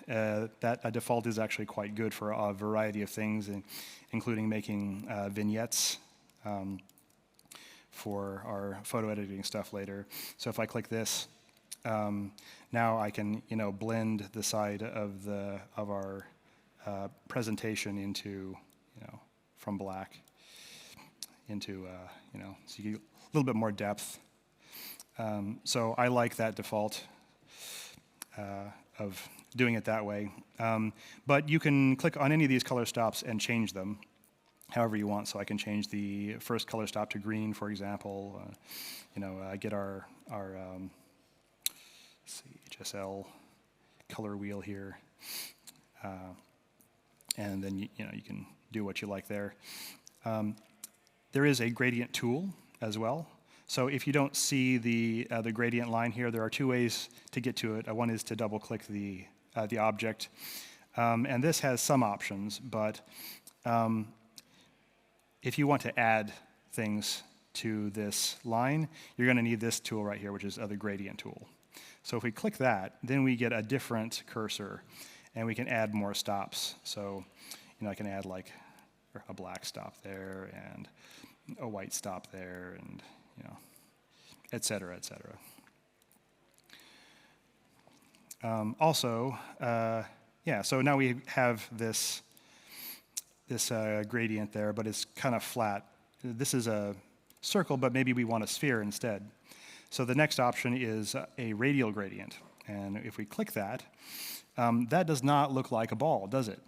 That default is actually quite good for a variety of things, including making vignettes for our photo editing stuff later. So if I click this, now I can blend the side of our presentation into from black into so you get a little bit more depth. So I like that default of doing it that way. But you can click on any of these color stops and change them however you want. So I can change the first color stop to green, for example. Get our let's see, HSL color wheel here, and then you can do what you like there. There is a gradient tool as well. So if you don't see the gradient line here, there are two ways to get to it. One is to double-click the object, and this has some options. But if you want to add things to this line, you're going to need this tool right here, which is the gradient tool. So if we click that, then we get a different cursor, and we can add more stops. So I can add like a black stop there and a white stop there, and et cetera, et cetera. So now we have this gradient there, but it's kind of flat. This is a circle, but maybe we want a sphere instead. So the next option is a radial gradient. And if we click that, that does not look like a ball, does it?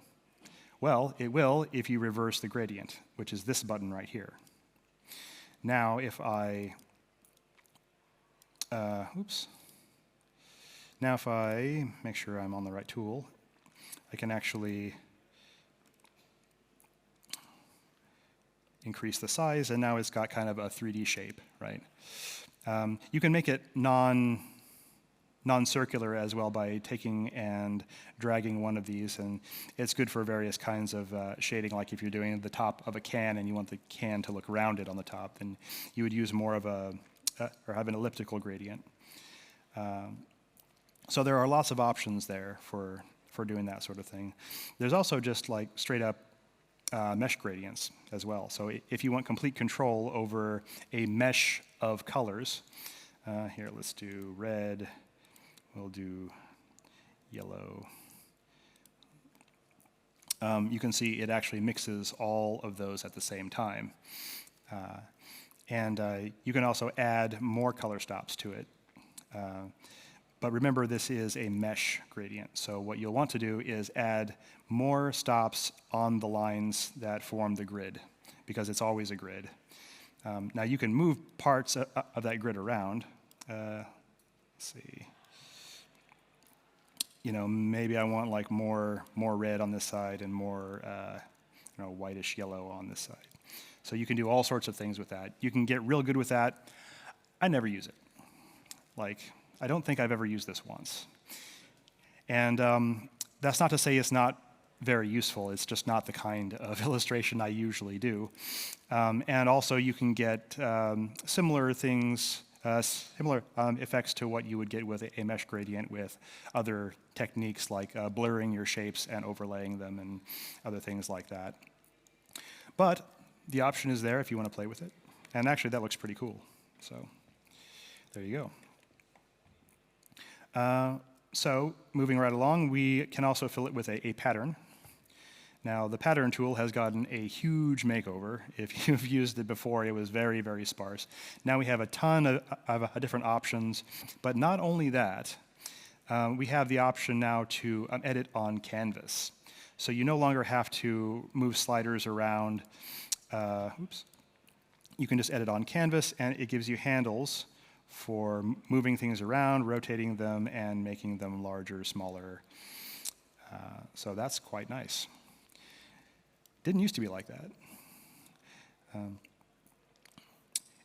Well, it will if you reverse the gradient, which is this button right here. Now, if I, now if I make sure I'm on the right tool, I can actually increase the size, and now it's got kind of a 3D shape, right? You can make it non-circular as well by taking and dragging one of these, and it's good for various kinds of shading. Like if you're doing the top of a can and you want the can to look rounded on the top, then you would use more of or have an elliptical gradient. So there are lots of options there for doing that sort of thing. There's also just like straight up mesh gradients as well. So if you want complete control over a mesh of colors, here let's do red. We'll do yellow. You can see it actually mixes all of those at the same time. And you can also add more color stops to it. But remember, this is a mesh gradient. So what you'll want to do is add more stops on the lines that form the grid, because it's always a grid. Now you can move parts of that grid around. Let's see. Maybe I want like more red on this side and more whitish yellow on this side. So you can do all sorts of things with that. You can get real good with that. I never use it. I don't think I've ever used this once. And that's not to say it's not very useful. It's just not the kind of illustration I usually do. And also you can get similar things, similar effects to what you would get with a mesh gradient with other techniques like blurring your shapes and overlaying them and other things like that. But the option is there if you want to play with it. And actually that looks pretty cool. So there you go. So moving right along, we can also fill it with a pattern. Now, the pattern tool has gotten a huge makeover. If you've used it before, it was very, very sparse. Now we have a ton of different options, but not only that, we have the option now to edit on canvas. So you no longer have to move sliders around. You can just edit on canvas, and it gives you handles for moving things around, rotating them, and making them larger, smaller. So that's quite nice. Didn't used to be like that.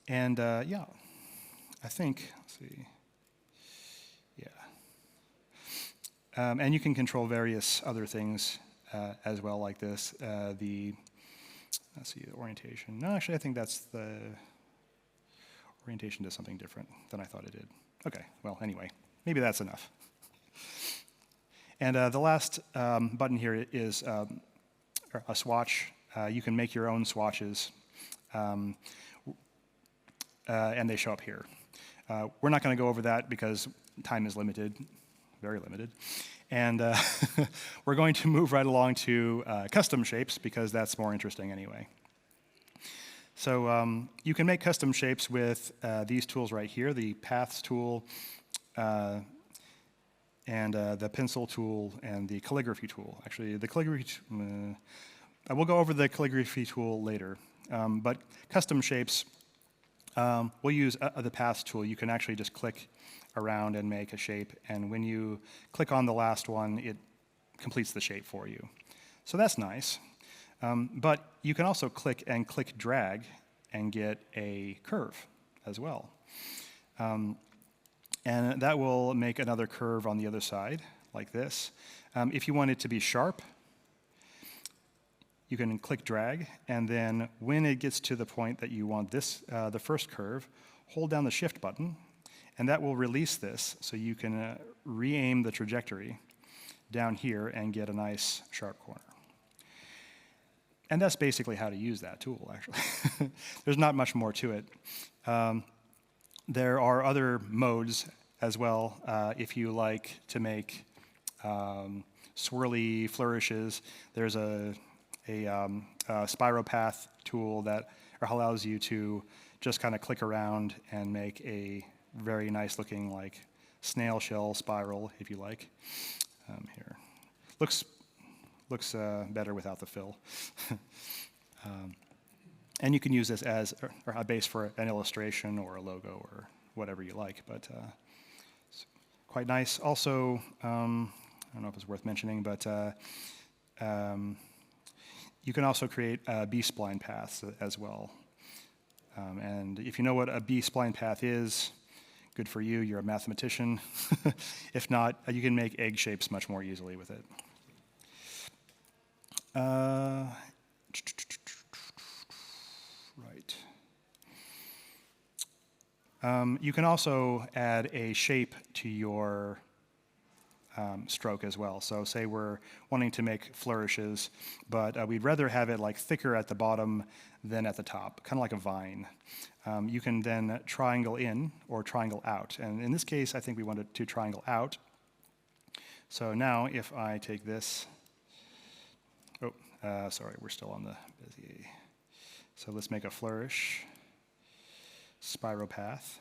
Yeah, I think, let's see, yeah. And you can control various other things as well, like this. Let's see, the orientation. No, actually, I think that's the orientation does something different than I thought it did. Okay, well, anyway, maybe that's enough. And the last button here is a swatch. You can make your own swatches, and they show up here. We're not going to go over that because time is limited, very limited. And we're going to move right along to custom shapes because that's more interesting anyway. So you can make custom shapes with these tools right here, the paths tool, and the pencil tool, and the calligraphy tool. Actually, the calligraphy, we'll go over the calligraphy tool later. But custom shapes, we'll use the paths tool. You can actually just click around and make a shape, and when you click on the last one, it completes the shape for you. So that's nice. But you can also click drag and get a curve as well. And that will make another curve on the other side, like this. If you want it to be sharp, you can click drag, and then when it gets to the point that you want this, the first curve, hold down the shift button, and that will release this, so you can re-aim the trajectory down here and get a nice sharp corner. And that's basically how to use that tool, actually. There's not much more to it. There are other modes as well. If you like to make swirly flourishes, there's a spiral path tool that allows you to just kind of click around and make a very nice looking like snail shell spiral, if you like. Here. Looks better without the fill. And you can use this as a base for an illustration or a logo or whatever you like, but it's quite nice. Also, I don't know if it's worth mentioning, but you can also create B-spline paths as well. And if you know what a B-spline path is, good for you, you're a mathematician. If not, you can make egg shapes much more easily with it. Right. You can also add a shape to your stroke as well. So say we're wanting to make flourishes, but we'd rather have it like thicker at the bottom than at the top, kind of like a vine. You can then triangle in or triangle out. And in this case, I think we wanted to triangle out. So now if I take this, sorry, we're still on the busy. So let's make a flourish, spiral path.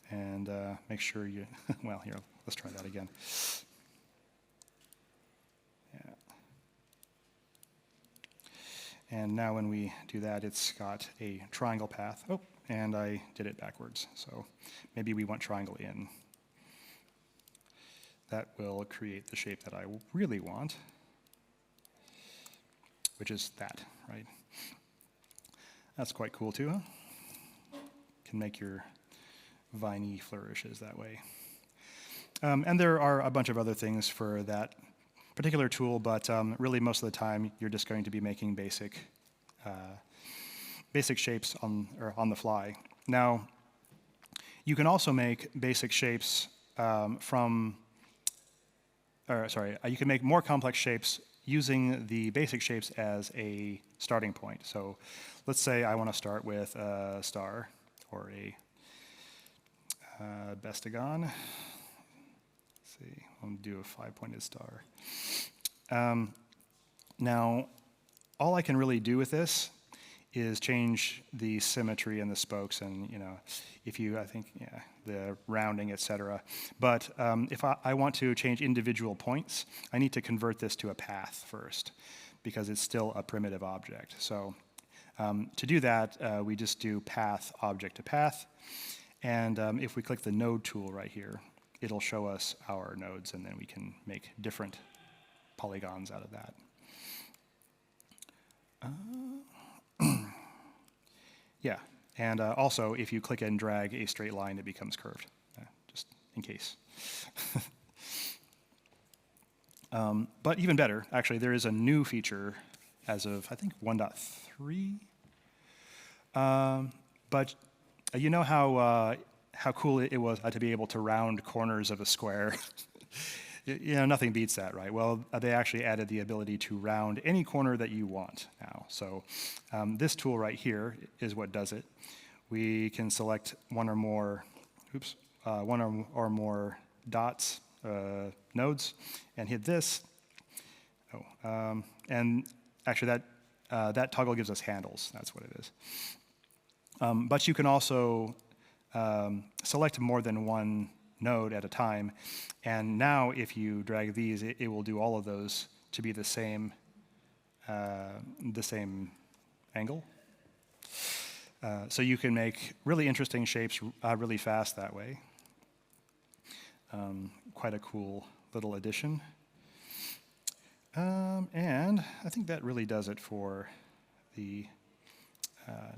And make sure you, well, here, let's try that again. Yeah. And now when we do that, it's got a triangle path. Oh, and I did it backwards. So maybe we want triangle in. That will create the shape that I really want, which is that, right? That's quite cool too, huh? Can make your viney flourishes that way. And there are a bunch of other things for that particular tool, but really most of the time you're just going to be making basic shapes on the fly. Now, you can also make basic shapes you can make more complex shapes using the basic shapes as a starting point. So let's say I want to start with a star or a bestagon. Let's see, I'm going to do a 5-pointed star. Now, all I can really do with this is change the symmetry and the spokes and, the rounding, etc. But if I want to change individual points, I need to convert this to a path first because it's still a primitive object. So to do that, we just do path object to path. And if we click the node tool right here, it'll show us our nodes, and then we can make different polygons out of that. Yeah, and also if you click and drag a straight line, it becomes curved, just in case. But even better, actually, there is a new feature as of, I think, 1.3. But you know how cool it was to be able to round corners of a square? Nothing beats that, right? Well, they actually added the ability to round any corner that you want now. So this tool right here is what does it. We can select one or more dots, nodes, and hit this. And actually that toggle gives us handles. That's what it is. But you can also select more than one node at a time. And now if you drag these, it will do all of those to be the same angle. So you can make really interesting shapes really fast that way. Quite a cool little addition. And I think that really does it for the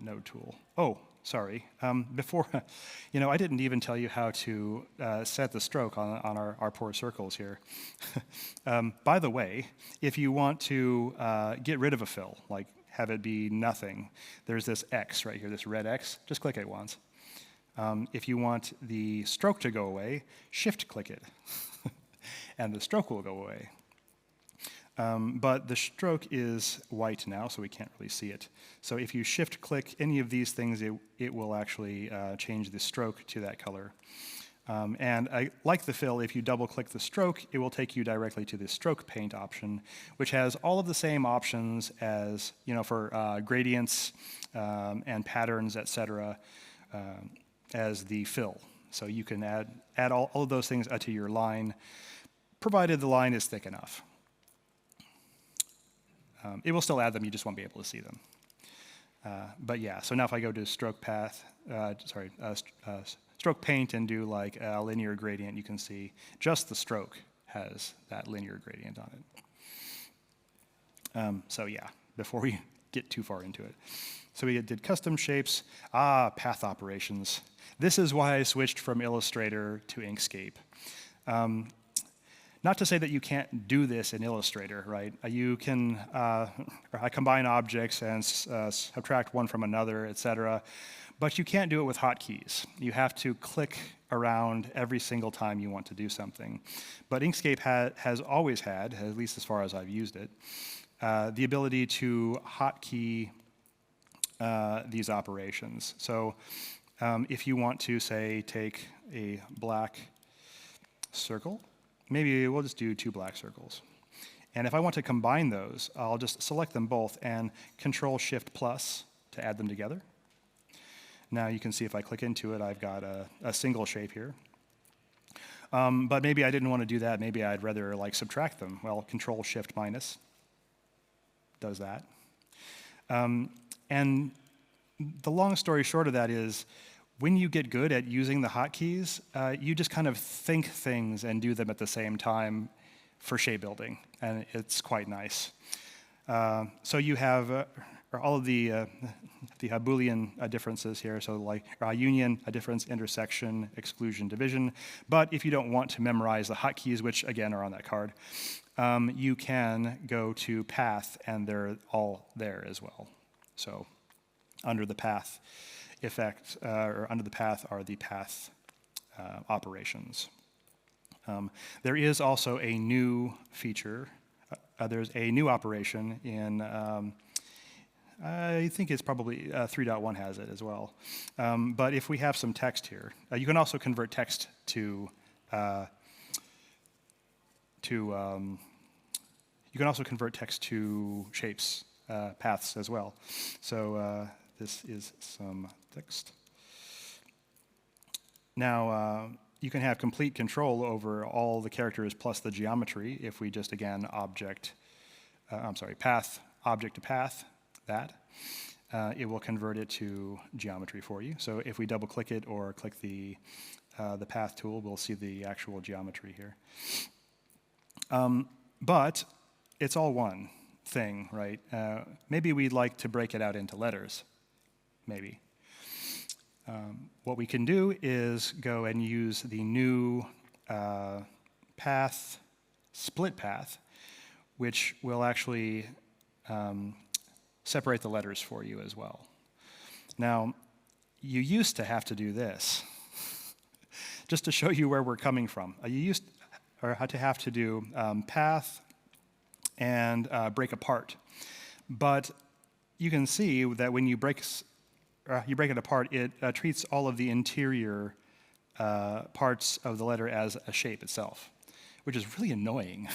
node tool. Oh, sorry. Before, I didn't even tell you how to set the stroke on our poor circles here. By the way, if you want to get rid of a fill, like have it be nothing, there's this X right here, this red X. Just click it once. If you want the stroke to go away, shift-click it, and the stroke will go away. But the stroke is white now, so we can't really see it. So if you shift-click any of these things, it will actually change the stroke to that color. And like the fill, if you double-click the stroke, it will take you directly to the stroke paint option, which has all of the same options as, for gradients and patterns, etc., as the fill. So you can add all of those things to your line, provided the line is thick enough. It will still add them, you just won't be able to see them. But yeah, so now if I go to stroke stroke paint and do like a linear gradient, you can see just the stroke has that linear gradient on it. So yeah, before we get too far into it. So we did custom shapes, path operations. This is why I switched from Illustrator to Inkscape. Not to say that you can't do this in Illustrator, right? You can combine objects and subtract one from another, etc. But you can't do it with hotkeys. You have to click around every single time you want to do something. But Inkscape has always had, at least as far as I've used it, the ability to hotkey these operations. So if you want to, say, take a black circle, maybe we'll just do 2 black circles. And if I want to combine those, I'll just select them both and Control-Shift+ to add them together. Now you can see if I click into it, I've got a single shape here. But maybe I didn't want to do that. Maybe I'd rather subtract them. Well, Control-Shift- does that. And the long story short of that is, when you get good at using the hotkeys, you just kind of think things and do them at the same time for shape building, and it's quite nice. So you have all of the Boolean differences here, so like union, a difference, intersection, exclusion, division. But if you don't want to memorize the hotkeys, which again are on that card, you can go to path, and they're all there as well. So under the path effect, or under the path are the path operations. There is also a new feature. There's a new operation in, I think it's probably 3.1 has it as well. But if we have some text here, you can also convert text to shapes, paths as well. So this is some text. Now, you can have complete control over all the characters plus the geometry if we just, again, path, object to path, that. It will convert it to geometry for you. So if we double-click it or click the path tool, we'll see the actual geometry here. But it's all one thing, right? Maybe we'd like to break it out into letters. Maybe. what we can do is go and use the new path, split path, which will actually separate the letters for you as well. Now, you used to have to do this, just to show you where we're coming from. You used to have to do path and break apart. But you can see that when you break it apart, it treats all of the interior parts of the letter as a shape itself, which is really annoying.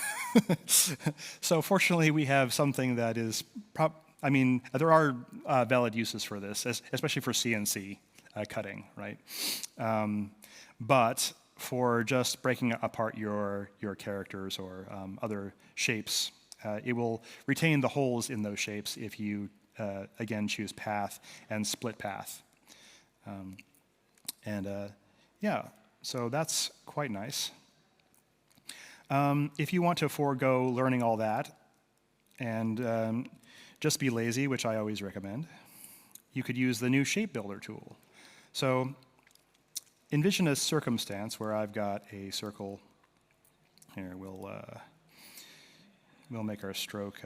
So fortunately, we have something that is, there are valid uses for this, especially for CNC cutting, right? But for just breaking apart your characters or other shapes, it will retain the holes in those shapes if you, again, choose path and split path. Yeah, so that's quite nice. If you want to forego learning all that and just be lazy, which I always recommend, you could use the new shape builder tool. So envision a circumstance where I've got a circle. Here, we'll make our stroke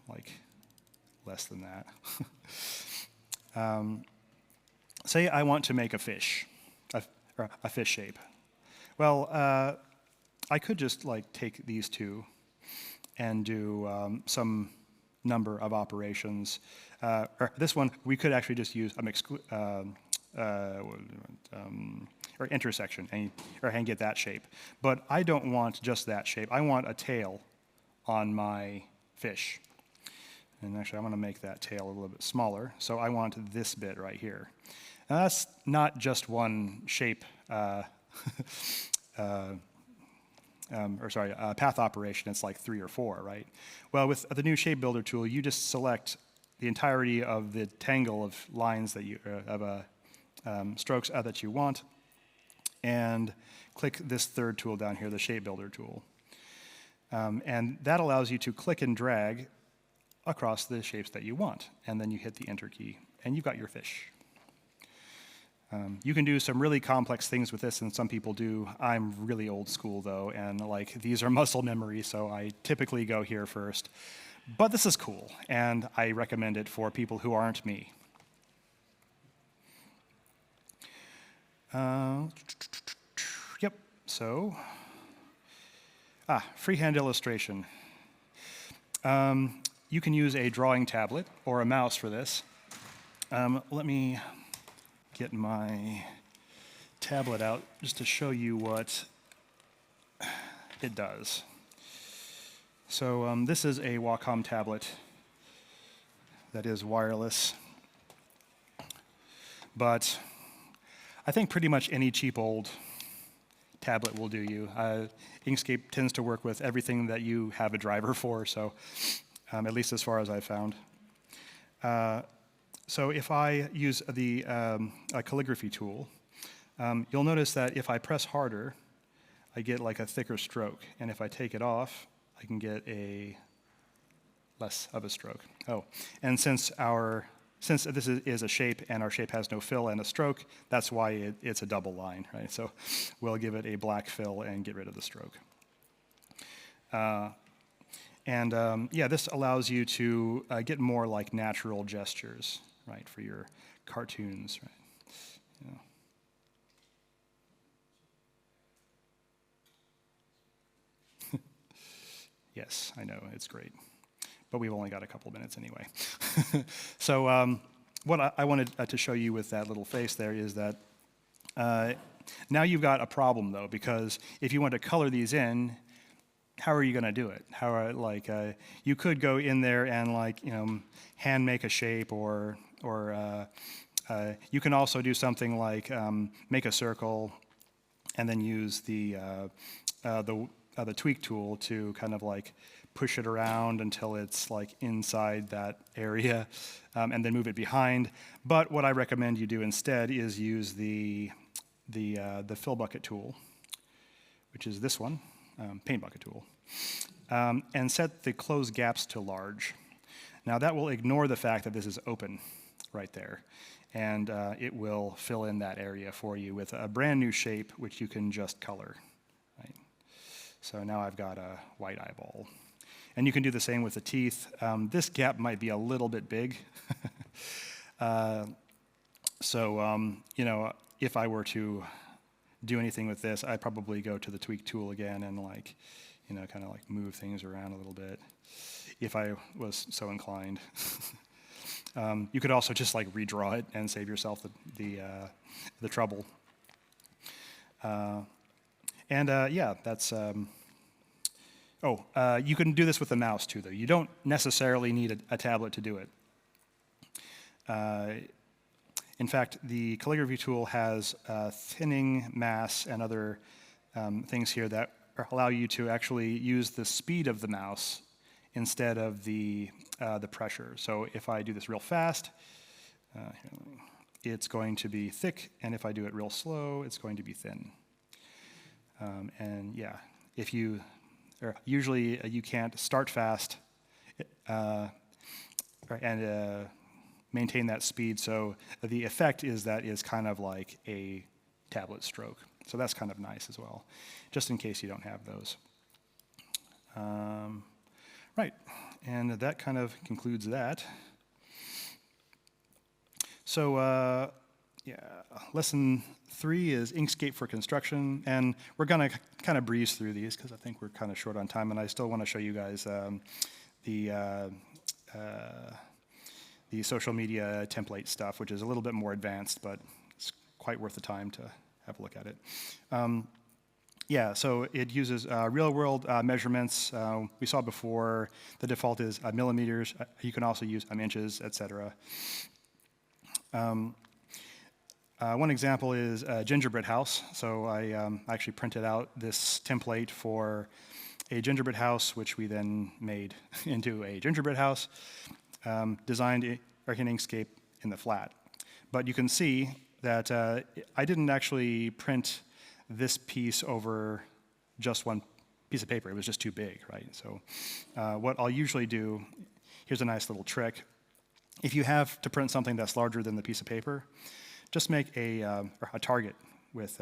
like less than that. Say I want to make a fish, a fish shape. Well, I could just like take these two and do some number of operations. Or this one, we could actually just use or intersection and get that shape. But I don't want just that shape. I want a tail on my fish. And actually, I'm going to make that tail a little bit smaller. So I want this bit right here. Now, that's not just one shape, path operation. It's like 3 or 4, right? Well, with the new shape builder tool, you just select the entirety of the tangle of lines that you, strokes that you want, and click this third tool down here, the shape builder tool. And that allows you to click and drag across the shapes that you want. And then you hit the enter key, and you've got your fish. You can do some really complex things with this, and some people do. I'm really old school, though, and like these are muscle memory, so I typically go here first. But this is cool, and I recommend it for people who aren't me. Yep, so, freehand illustration. You can use a drawing tablet or a mouse for this. Let me get my tablet out just to show you what it does. So this is a Wacom tablet that is wireless, but I think pretty much any cheap old tablet will do you. Inkscape tends to work with everything that you have a driver for, so at least as far as I've found. So if I use the calligraphy tool, you'll notice that if I press harder, I get like a thicker stroke, and if I take it off, I can get a less of a stroke. Oh, and since this is a shape and our shape has no fill and a stroke, that's why it's a double line, right? So we'll give it a black fill and get rid of the stroke. Yeah, this allows you to get more like natural gestures, right, for your cartoons, right? Yeah. Yes, I know, it's great. But we've only got a couple minutes anyway. So what I wanted to show you with that little face there is that now you've got a problem, though, because if you want to color these in, how are you going to do it? You could go in there and hand make a shape, or you can also do something like make a circle and then use the tweak tool to kind of like push it around until it's like inside that area, and then move it behind. But what I recommend you do instead is use the fill bucket tool, which is this one, paint bucket tool, and set the close gaps to large. Now that will ignore the fact that this is open right there, and it will fill in that area for you with a brand new shape, which you can just color. Right? So now I've got a white eyeball. And you can do the same with the teeth. This gap might be a little bit big. You know, if I were to do anything with this, I'd probably go to the tweak tool again and like, you know, kind of like move things around a little bit if I was so inclined. You could also just like redraw it and save yourself the trouble. Yeah, that's. You can do this with the mouse too, though. You don't necessarily need a tablet to do it. In fact, the calligraphy tool has thinning, mass, and other things here that allow you to actually use the speed of the mouse instead of the pressure. So if I do this real fast, it's going to be thick, and if I do it real slow, it's going to be thin. And yeah, if you usually you can't start fast and maintain that speed, so the effect is that is kind of like a tablet stroke. So that's kind of nice as well, just in case you don't have those. Right, and that kind of concludes that. So yeah, lesson 3 is Inkscape for construction, and we're going to kind of breeze through these because I think we're kind of short on time, and I still want to show you guys the social media template stuff, which is a little bit more advanced, but it's quite worth the time to have a look at it. Yeah, so it uses real-world measurements. We saw before the default is millimeters. You can also use inches, etc. One example is a gingerbread house. So I actually printed out this template for a gingerbread house, which we then made into a gingerbread house, designed in Inkscape in the flat. But you can see that I didn't actually print this piece over just one piece of paper. It was just too big, right? So what I'll usually do, here's a nice little trick. If you have to print something that's larger than the piece of paper, just make a target with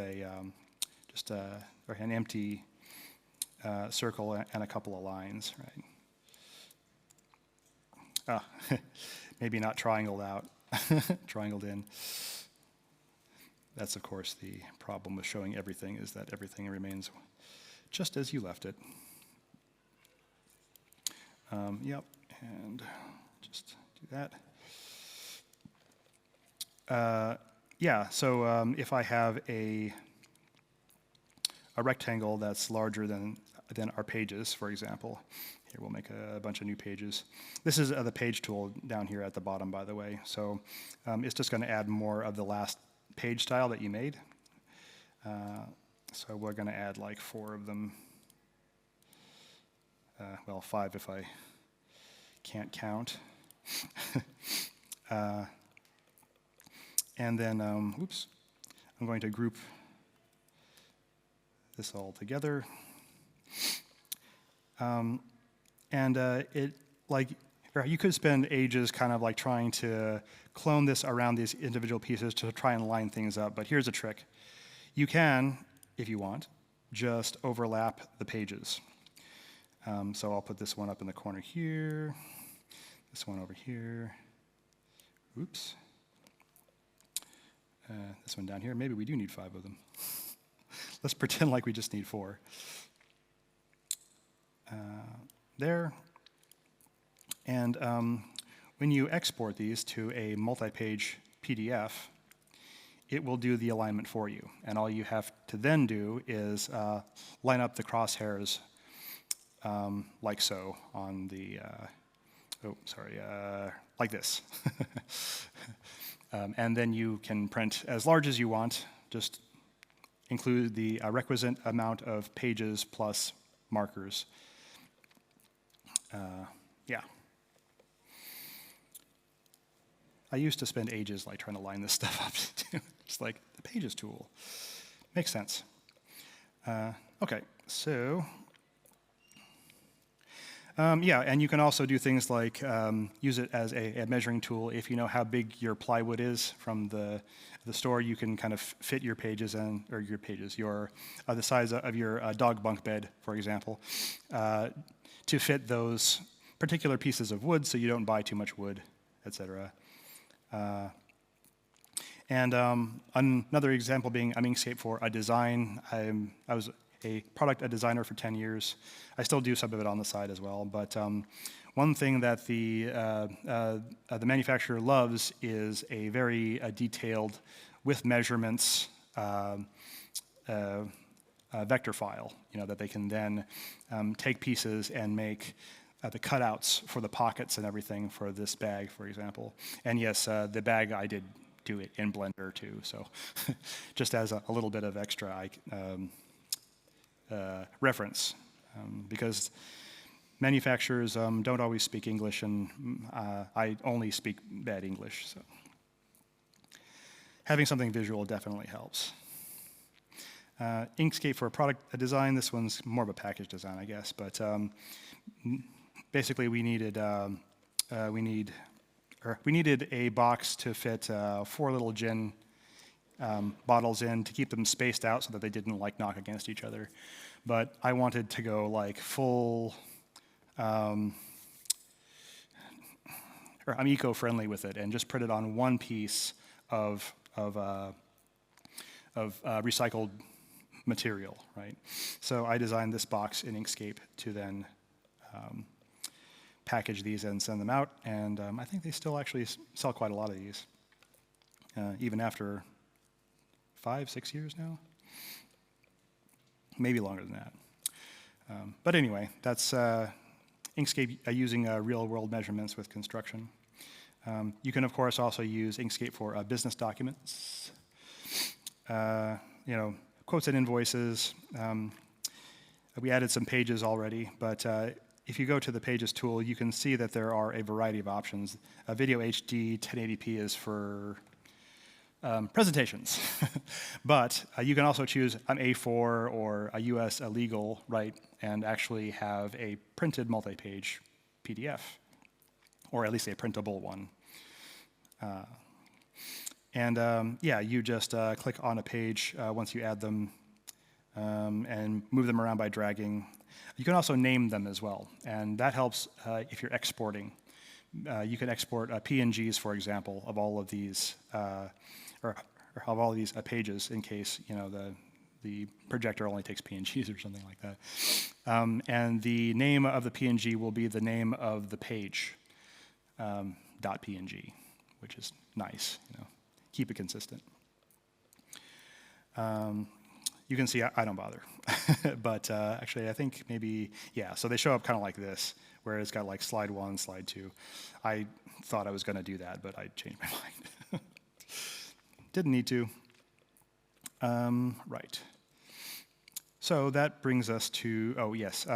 just an empty circle and a couple of lines, right? Maybe not triangled out, triangled in. That's, of course, the problem with showing everything, is that everything remains just as you left it. Yep, and just do that. Yeah, so if I have a rectangle that's larger than our pages, for example, here we'll make a bunch of new pages. This is the page tool down here at the bottom, by the way. So it's just going to add more of the last page style that you made. So we're going to add like 4 of them. Well, 5 if I can't count. And then, oops, I'm going to group this all together. It, like, you could spend ages kind of like trying to clone this around these individual pieces to try and line things up, but here's a trick. You can, if you want, just overlap the pages. So I'll put this one up in the corner here, this one over here, oops. This one down here, maybe we do need 5 of them. Let's pretend like we just need 4. There. And when you export these to a multi-page PDF, it will do the alignment for you. And all you have to then do is line up the crosshairs like so on the, like this. And then you can print as large as you want, just include the requisite amount of pages plus markers. Yeah. I used to spend ages like trying to line this stuff up. It's like the Pages tool. Makes sense. Okay, so Yeah, and you can also do things like use it as a measuring tool. If you know how big your plywood is from the store, you can kind of fit your pages in, or your pages, the size of your dog bunk bed, for example, to fit those particular pieces of wood, so you don't buy too much wood, etc. And another example being Inkscape for a design. I was a designer for 10 years. I still do some of it on the side as well. But one thing that the manufacturer loves is a very detailed, with measurements, vector file. That they can then take pieces and make the cutouts for the pockets and everything for this bag, for example. And yes, the bag I did do it in Blender too. So just as a little bit of extra reference, because manufacturers don't always speak English, and I only speak bad English. So having something visual definitely helps. Inkscape for a product design. This one's more of a package design, I guess. But basically, we needed a box to fit 4 little gin bottles in to keep them spaced out so that they didn't knock against each other. But I wanted to go full, I'm eco-friendly with it and just put it on one piece of recycled material, right? So I designed this box in Inkscape to then package these and send them out, and I think they still actually sell quite a lot of these, even after 5-6 years now, maybe longer than that. But anyway, that's Inkscape using real-world measurements with construction. You can, of course, also use Inkscape for business documents, quotes and invoices. We added some pages already, but if you go to the Pages tool, you can see that there are a variety of options. Video HD 1080p is for presentations, but you can also choose an A4 or a US legal, right, and actually have a printed multi-page PDF, or at least a printable one. Yeah, you just click on a page once you add them and move them around by dragging. You can also name them as well, and that helps if you're exporting. You can export PNGs, for example, of all of these, or of all of these pages, in case the projector only takes PNGs or something like that. And the name of the PNG will be the name of the page, .png, which is nice. Keep it consistent. You can see I don't bother, but actually I think maybe, yeah, so they show up kind of like this, where it's got slide 1, slide 2. I thought I was going to do that, but I changed my mind. Didn't need to. Right. So that brings us to, oh yes,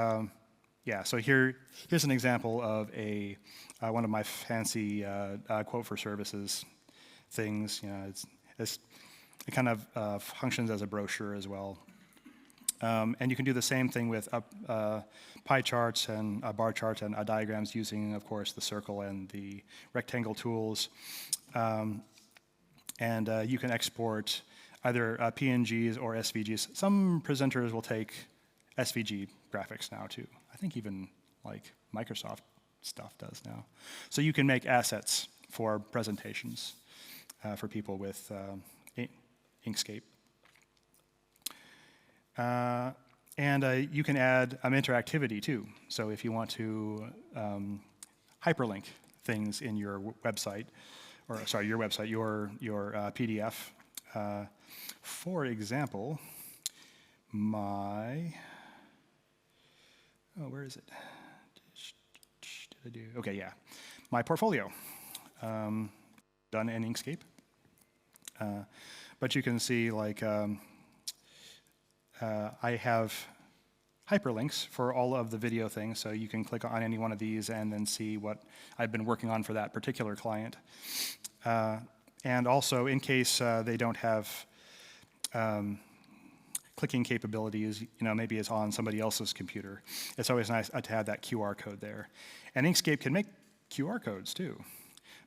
yeah, so here's an example of one of my fancy quote for services things. It kind of functions as a brochure as well. And you can do the same thing with pie charts and bar charts and diagrams using, of course, the circle and the rectangle tools. And you can export either PNGs or SVGs. Some presenters will take SVG graphics now too. I think even Microsoft stuff does now. So you can make assets for presentations for people with Inkscape. And you can add interactivity too. So if you want to hyperlink things in your website, or sorry, your website, your PDF. For example, where is it? Did I do? Okay, yeah, my portfolio, done in Inkscape. But you can see I have hyperlinks for all of the video things, so you can click on any one of these and then see what I've been working on for that particular client. And also, in case they don't have clicking capabilities, maybe it's on somebody else's computer. It's always nice to have that QR code there. And Inkscape can make QR codes too.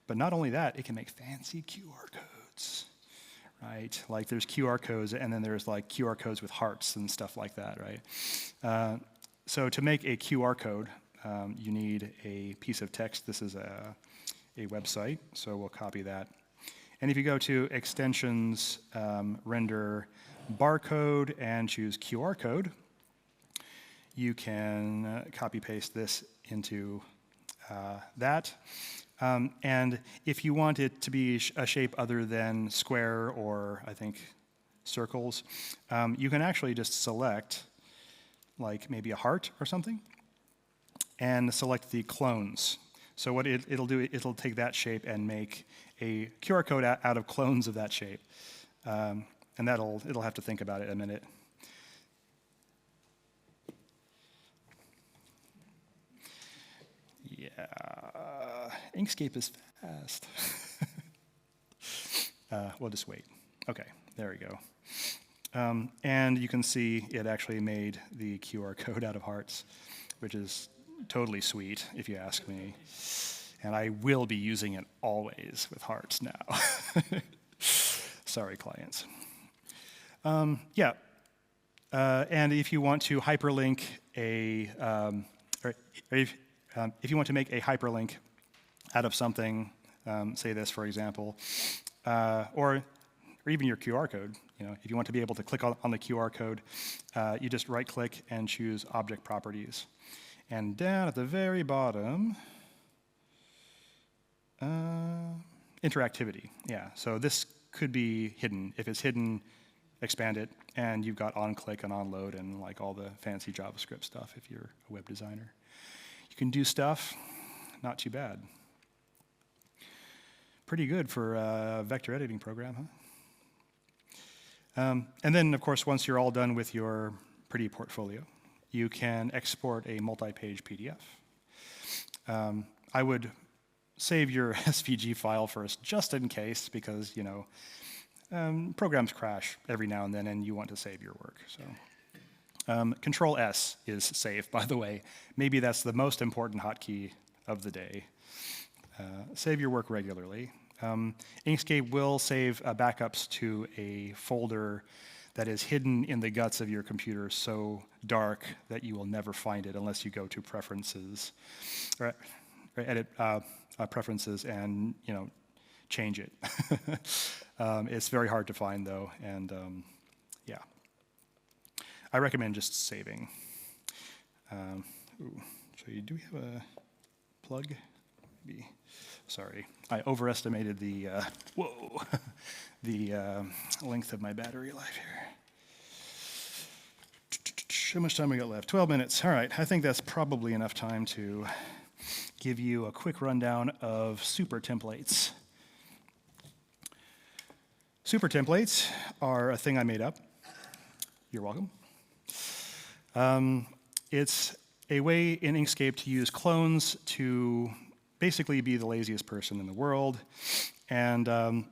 But not only that, it can make fancy QR codes, right? Like there's QR codes, and then there's like QR codes with hearts and stuff like that, right? So to make a QR code, you need a piece of text. This is a website, so we'll copy that. And if you go to extensions, render barcode, and choose QR code, you can copy paste this into that. And if you want it to be a shape other than square or, I think, circles, you can actually just select like maybe a heart or something and select the clones. So what it'll do, it'll take that shape and make a QR code out of clones of that shape. And it'll have to think about it a minute. Yeah, Inkscape is fast. We'll just wait. Okay, there we go. And you can see it actually made the QR code out of hearts, which is totally sweet, if you ask me. And I will be using it always with hearts now. Sorry, clients. Yeah. And if you want to hyperlink if you want to make a hyperlink out of something, say this, for example, or even your QR code, if you want to be able to click on the QR code, you just right-click and choose Object Properties. And down at the very bottom, interactivity. Yeah, so this could be hidden. If it's hidden, expand it, and you've got on-click and on-load and like all the fancy JavaScript stuff if you're a web designer. You can do stuff, not too bad. Pretty good for a vector editing program, huh? And then, of course, once you're all done with your pretty portfolio, you can export a multi-page PDF. I would save your SVG file first, just in case, because, programs crash every now and then, and you want to save your work. So, Control S is save, by the way. Maybe that's the most important hotkey of the day. Save your work regularly. Inkscape will save backups to a folder that is hidden in the guts of your computer, so dark that you will never find it unless you go to Preferences, or edit Preferences, and change it. It's very hard to find though, and yeah, I recommend just saving. So do we have a plug? Maybe. Sorry, I overestimated the the length of my battery life here. How much time we got left? 12 minutes. All right, I think that's probably enough time to give you a quick rundown of super templates. Super templates are a thing I made up. You're welcome. It's a way in Inkscape to use clones to basically be the laziest person in the world. And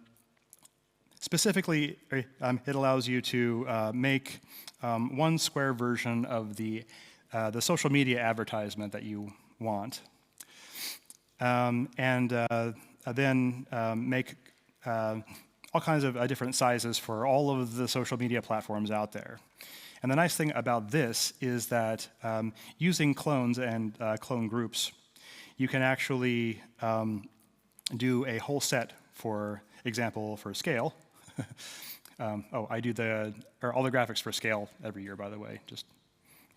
specifically, it allows you to make one square version of the social media advertisement that you want. And then make all kinds of different sizes for all of the social media platforms out there. And the nice thing about this is that using clones and clone groups, you can actually do a whole set, for example, for scale. I do all the graphics for scale every year, by the way, just,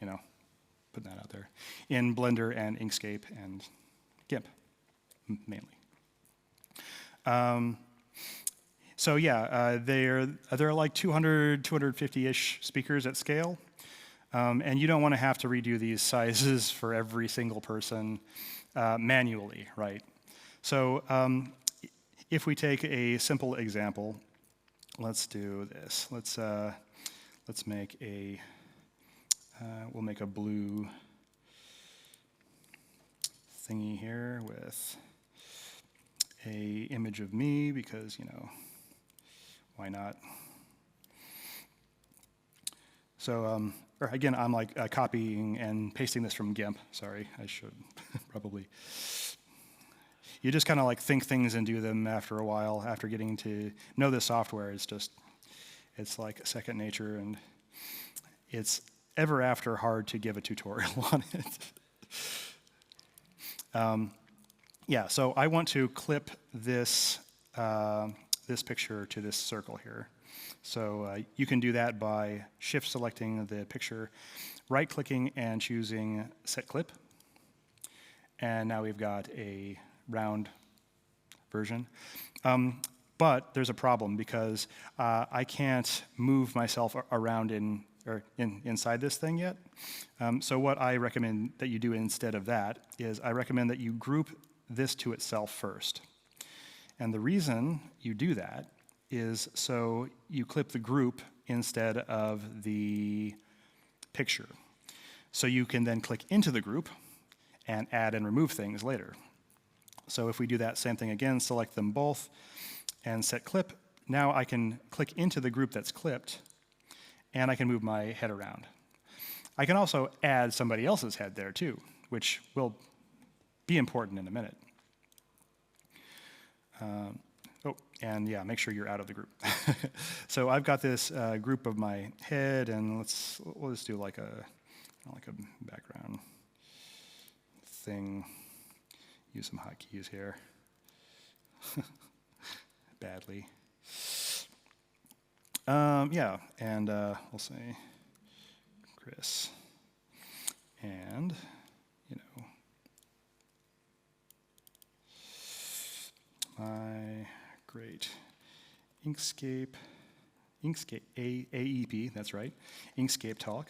putting that out there, in Blender and Inkscape and GIMP, mainly. So yeah, there are like 200, 250-ish speakers at scale, and you don't want to have to redo these sizes for every single person manually, right? So if we take a simple example, let's do this. Let's make we'll make a blue thingy here with a image of me because, why not? So, or again, I'm like copying and pasting this from GIMP. Sorry, I should probably. You just kind of like think things and do them after a while. After getting to know the software, it's like second nature, and it's ever after hard to give a tutorial on it. Yeah, so I want to clip this this picture to this circle here. So you can do that by shift selecting the picture, right clicking and choosing set clip. And now we've got a round version. But there's a problem because I can't move myself around inside this thing yet. So what I recommend that you do instead of that is I recommend that you group this to itself first. And the reason you do that is so you clip the group instead of the picture. So you can then click into the group and add and remove things later. So if we do that same thing again, select them both and set clip, now I can click into the group that's clipped and I can move my head around. I can also add somebody else's head there too, which will be important in a minute. Oh, and yeah, make sure you're out of the group. So I've got this group of my head, and we'll just do like a background thing. Use some hotkeys here. Badly. Yeah, and we'll say Chris, and my great Inkscape, AEP, that's right, Inkscape talk.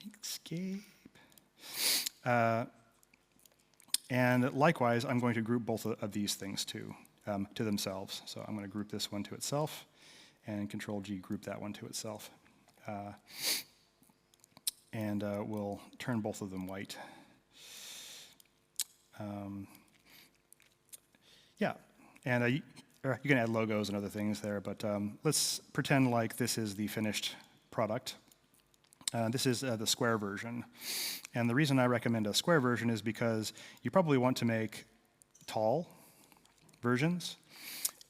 Inkscape. And likewise, I'm going to group both of these things too, to themselves. So I'm going to group this one to itself, and Control-G group that one to itself. And we'll turn both of them white. Yeah, and you can add logos and other things there, but let's pretend like this is the finished product. This is the square version. And the reason I recommend a square version is because you probably want to make tall versions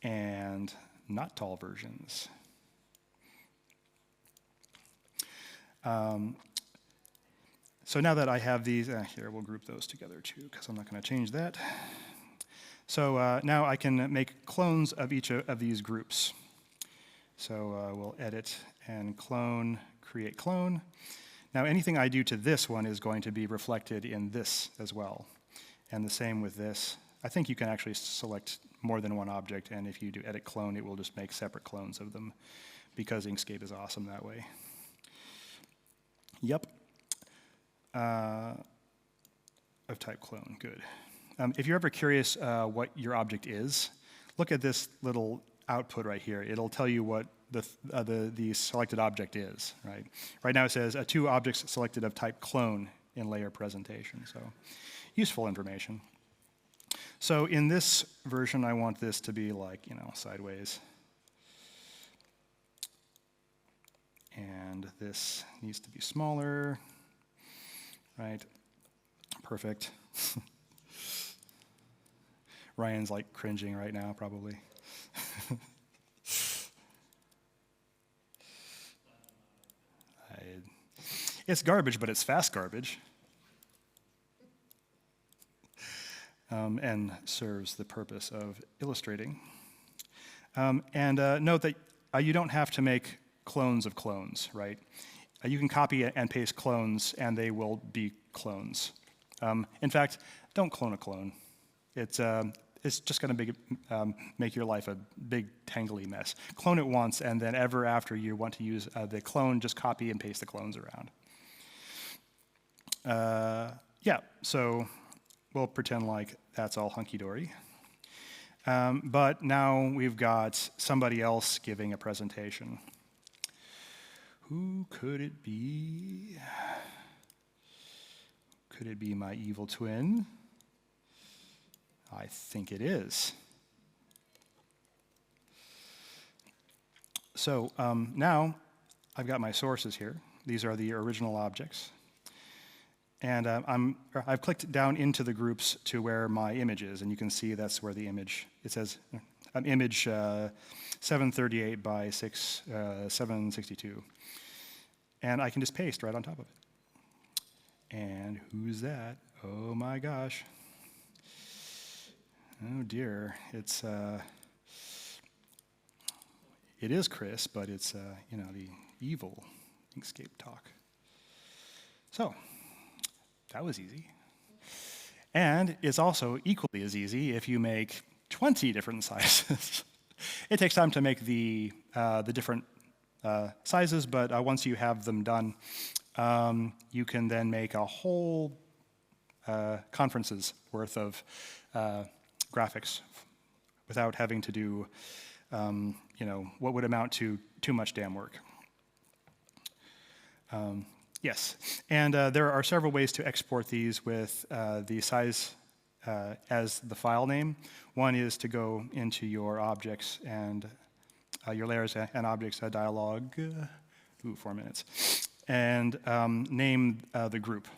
and not tall versions. So now that I have these, here, we'll group those together too, because I'm not going to change that. So now I can make clones of each of these groups. So we'll edit and clone, create clone. Now anything I do to this one is going to be reflected in this as well. And the same with this. I think you can actually select more than one object, and if you do edit clone, it will just make separate clones of them, because Inkscape is awesome that way. Yep. Of type clone, good. If you're ever curious what your object is, look at this little output right here. It'll tell you what the selected object is, right? Right now it says two objects selected of type clone in layer presentation, so useful information. So in this version, I want this to be like, sideways. And this needs to be smaller, right? Perfect. Ryan's like cringing right now, probably. It's garbage, but it's fast garbage. And serves the purpose of illustrating. And note that you don't have to make clones of clones, right? You can copy and paste clones, and they will be clones. In fact, don't clone a clone. It's just going to make your life a big, tangly mess. Clone it once, and then ever after you want to use the clone, just copy and paste the clones around. Yeah, so we'll pretend like that's all hunky-dory. But now we've got somebody else giving a presentation. Who could it be? Could it be my evil twin? I think it is. So now I've got my sources here. These are the original objects. And I've clicked down into the groups to where my image is, and you can see that's where the image, it says image 738 by 762. And I can just paste right on top of it. And who's that? Oh my gosh. Oh dear. It is Chris, but it's the evil Inkscape talk. So that was easy. And it's also equally as easy if you make 20 different sizes. It takes time to make the different sizes, but once you have them done, you can then make a whole conference's worth of graphics without having to do what would amount to too much damn work. Yes, and there are several ways to export these with the size as the file name. One is to go into your objects and your layers and objects dialog, 4 minutes, and name the group.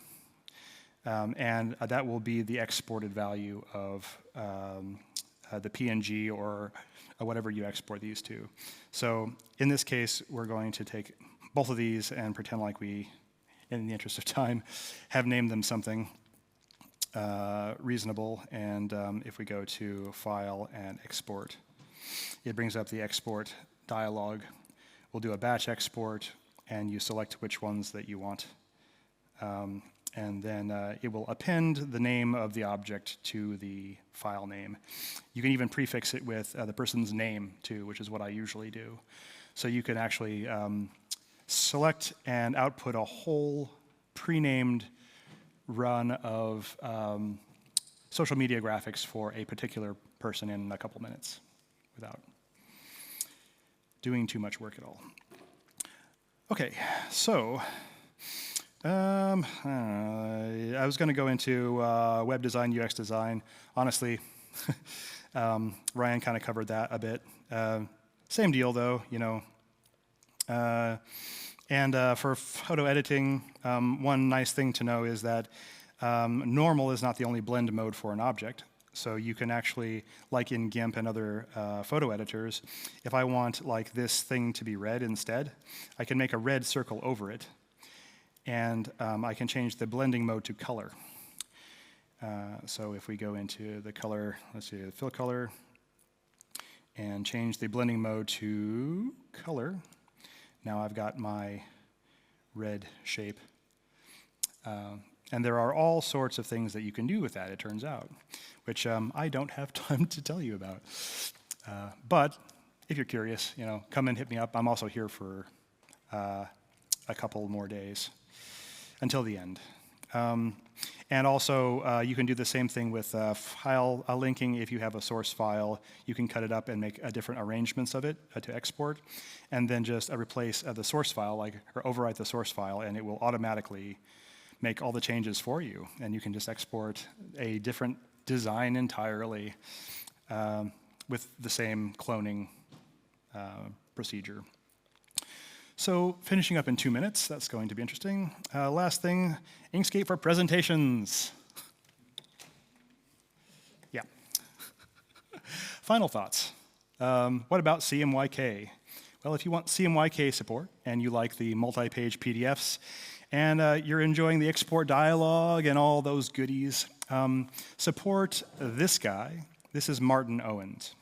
And that will be the exported value of the PNG or whatever you export these to. So in this case, we're going to take both of these and pretend like we, in the interest of time, have named them something reasonable. And if we go to File and Export, it brings up the export dialog. We'll do a batch export, and you select which ones that you want. And then it will append the name of the object to the file name. You can even prefix it with the person's name, too, which is what I usually do. So you can actually select and output a whole pre-named run of social media graphics for a particular person in a couple minutes without doing too much work at all. Okay, so I was going to go into web design, UX design. Honestly, Ryan kind of covered that a bit. Same deal, though, And for photo editing, one nice thing to know is that normal is not the only blend mode for an object. So you can actually, like in GIMP and other photo editors, if I want like this thing to be red instead, I can make a red circle over it. And I can change the blending mode to color. So if we go into the color, let's see, the fill color, and change the blending mode to color, now I've got my red shape. And there are all sorts of things that you can do with that, it turns out, which I don't have time to tell you about. But if you're curious, come and hit me up. I'm also here for a couple more days until the end. And also, you can do the same thing with file linking. If you have a source file, you can cut it up and make different arrangements of it to export, and then just replace the source file, or overwrite the source file, and it will automatically make all the changes for you. And you can just export a different design entirely with the same cloning procedure. So finishing up in 2 minutes, that's going to be interesting. Last thing, Inkscape for presentations. Yeah. Final thoughts. What about CMYK? Well, if you want CMYK support and you like the multi-page PDFs and you're enjoying the export dialog and all those goodies, support this guy. This is Martin Owens.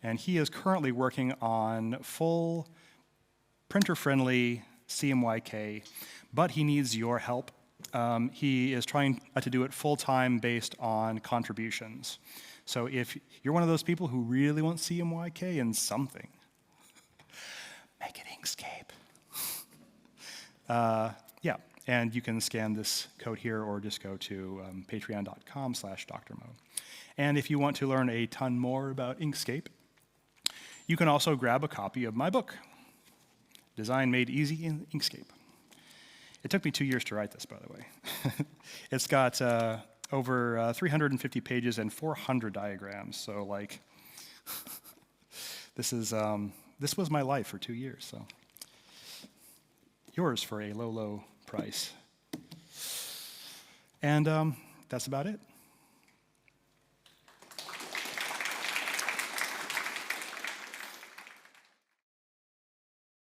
And he is currently working on full printer-friendly CMYK, but he needs your help. He is trying to do it full-time based on contributions. So if you're one of those people who really want CMYK in something, make it Inkscape. Yeah, and you can scan this code here or just go to patreon.com/drmo. And if you want to learn a ton more about Inkscape, you can also grab a copy of my book, Design Made Easy in Inkscape. It took me 2 years to write this, by the way. It's got over 350 pages and 400 diagrams. So, this is this was my life for 2 years. So yours for a low, low price. And that's about it.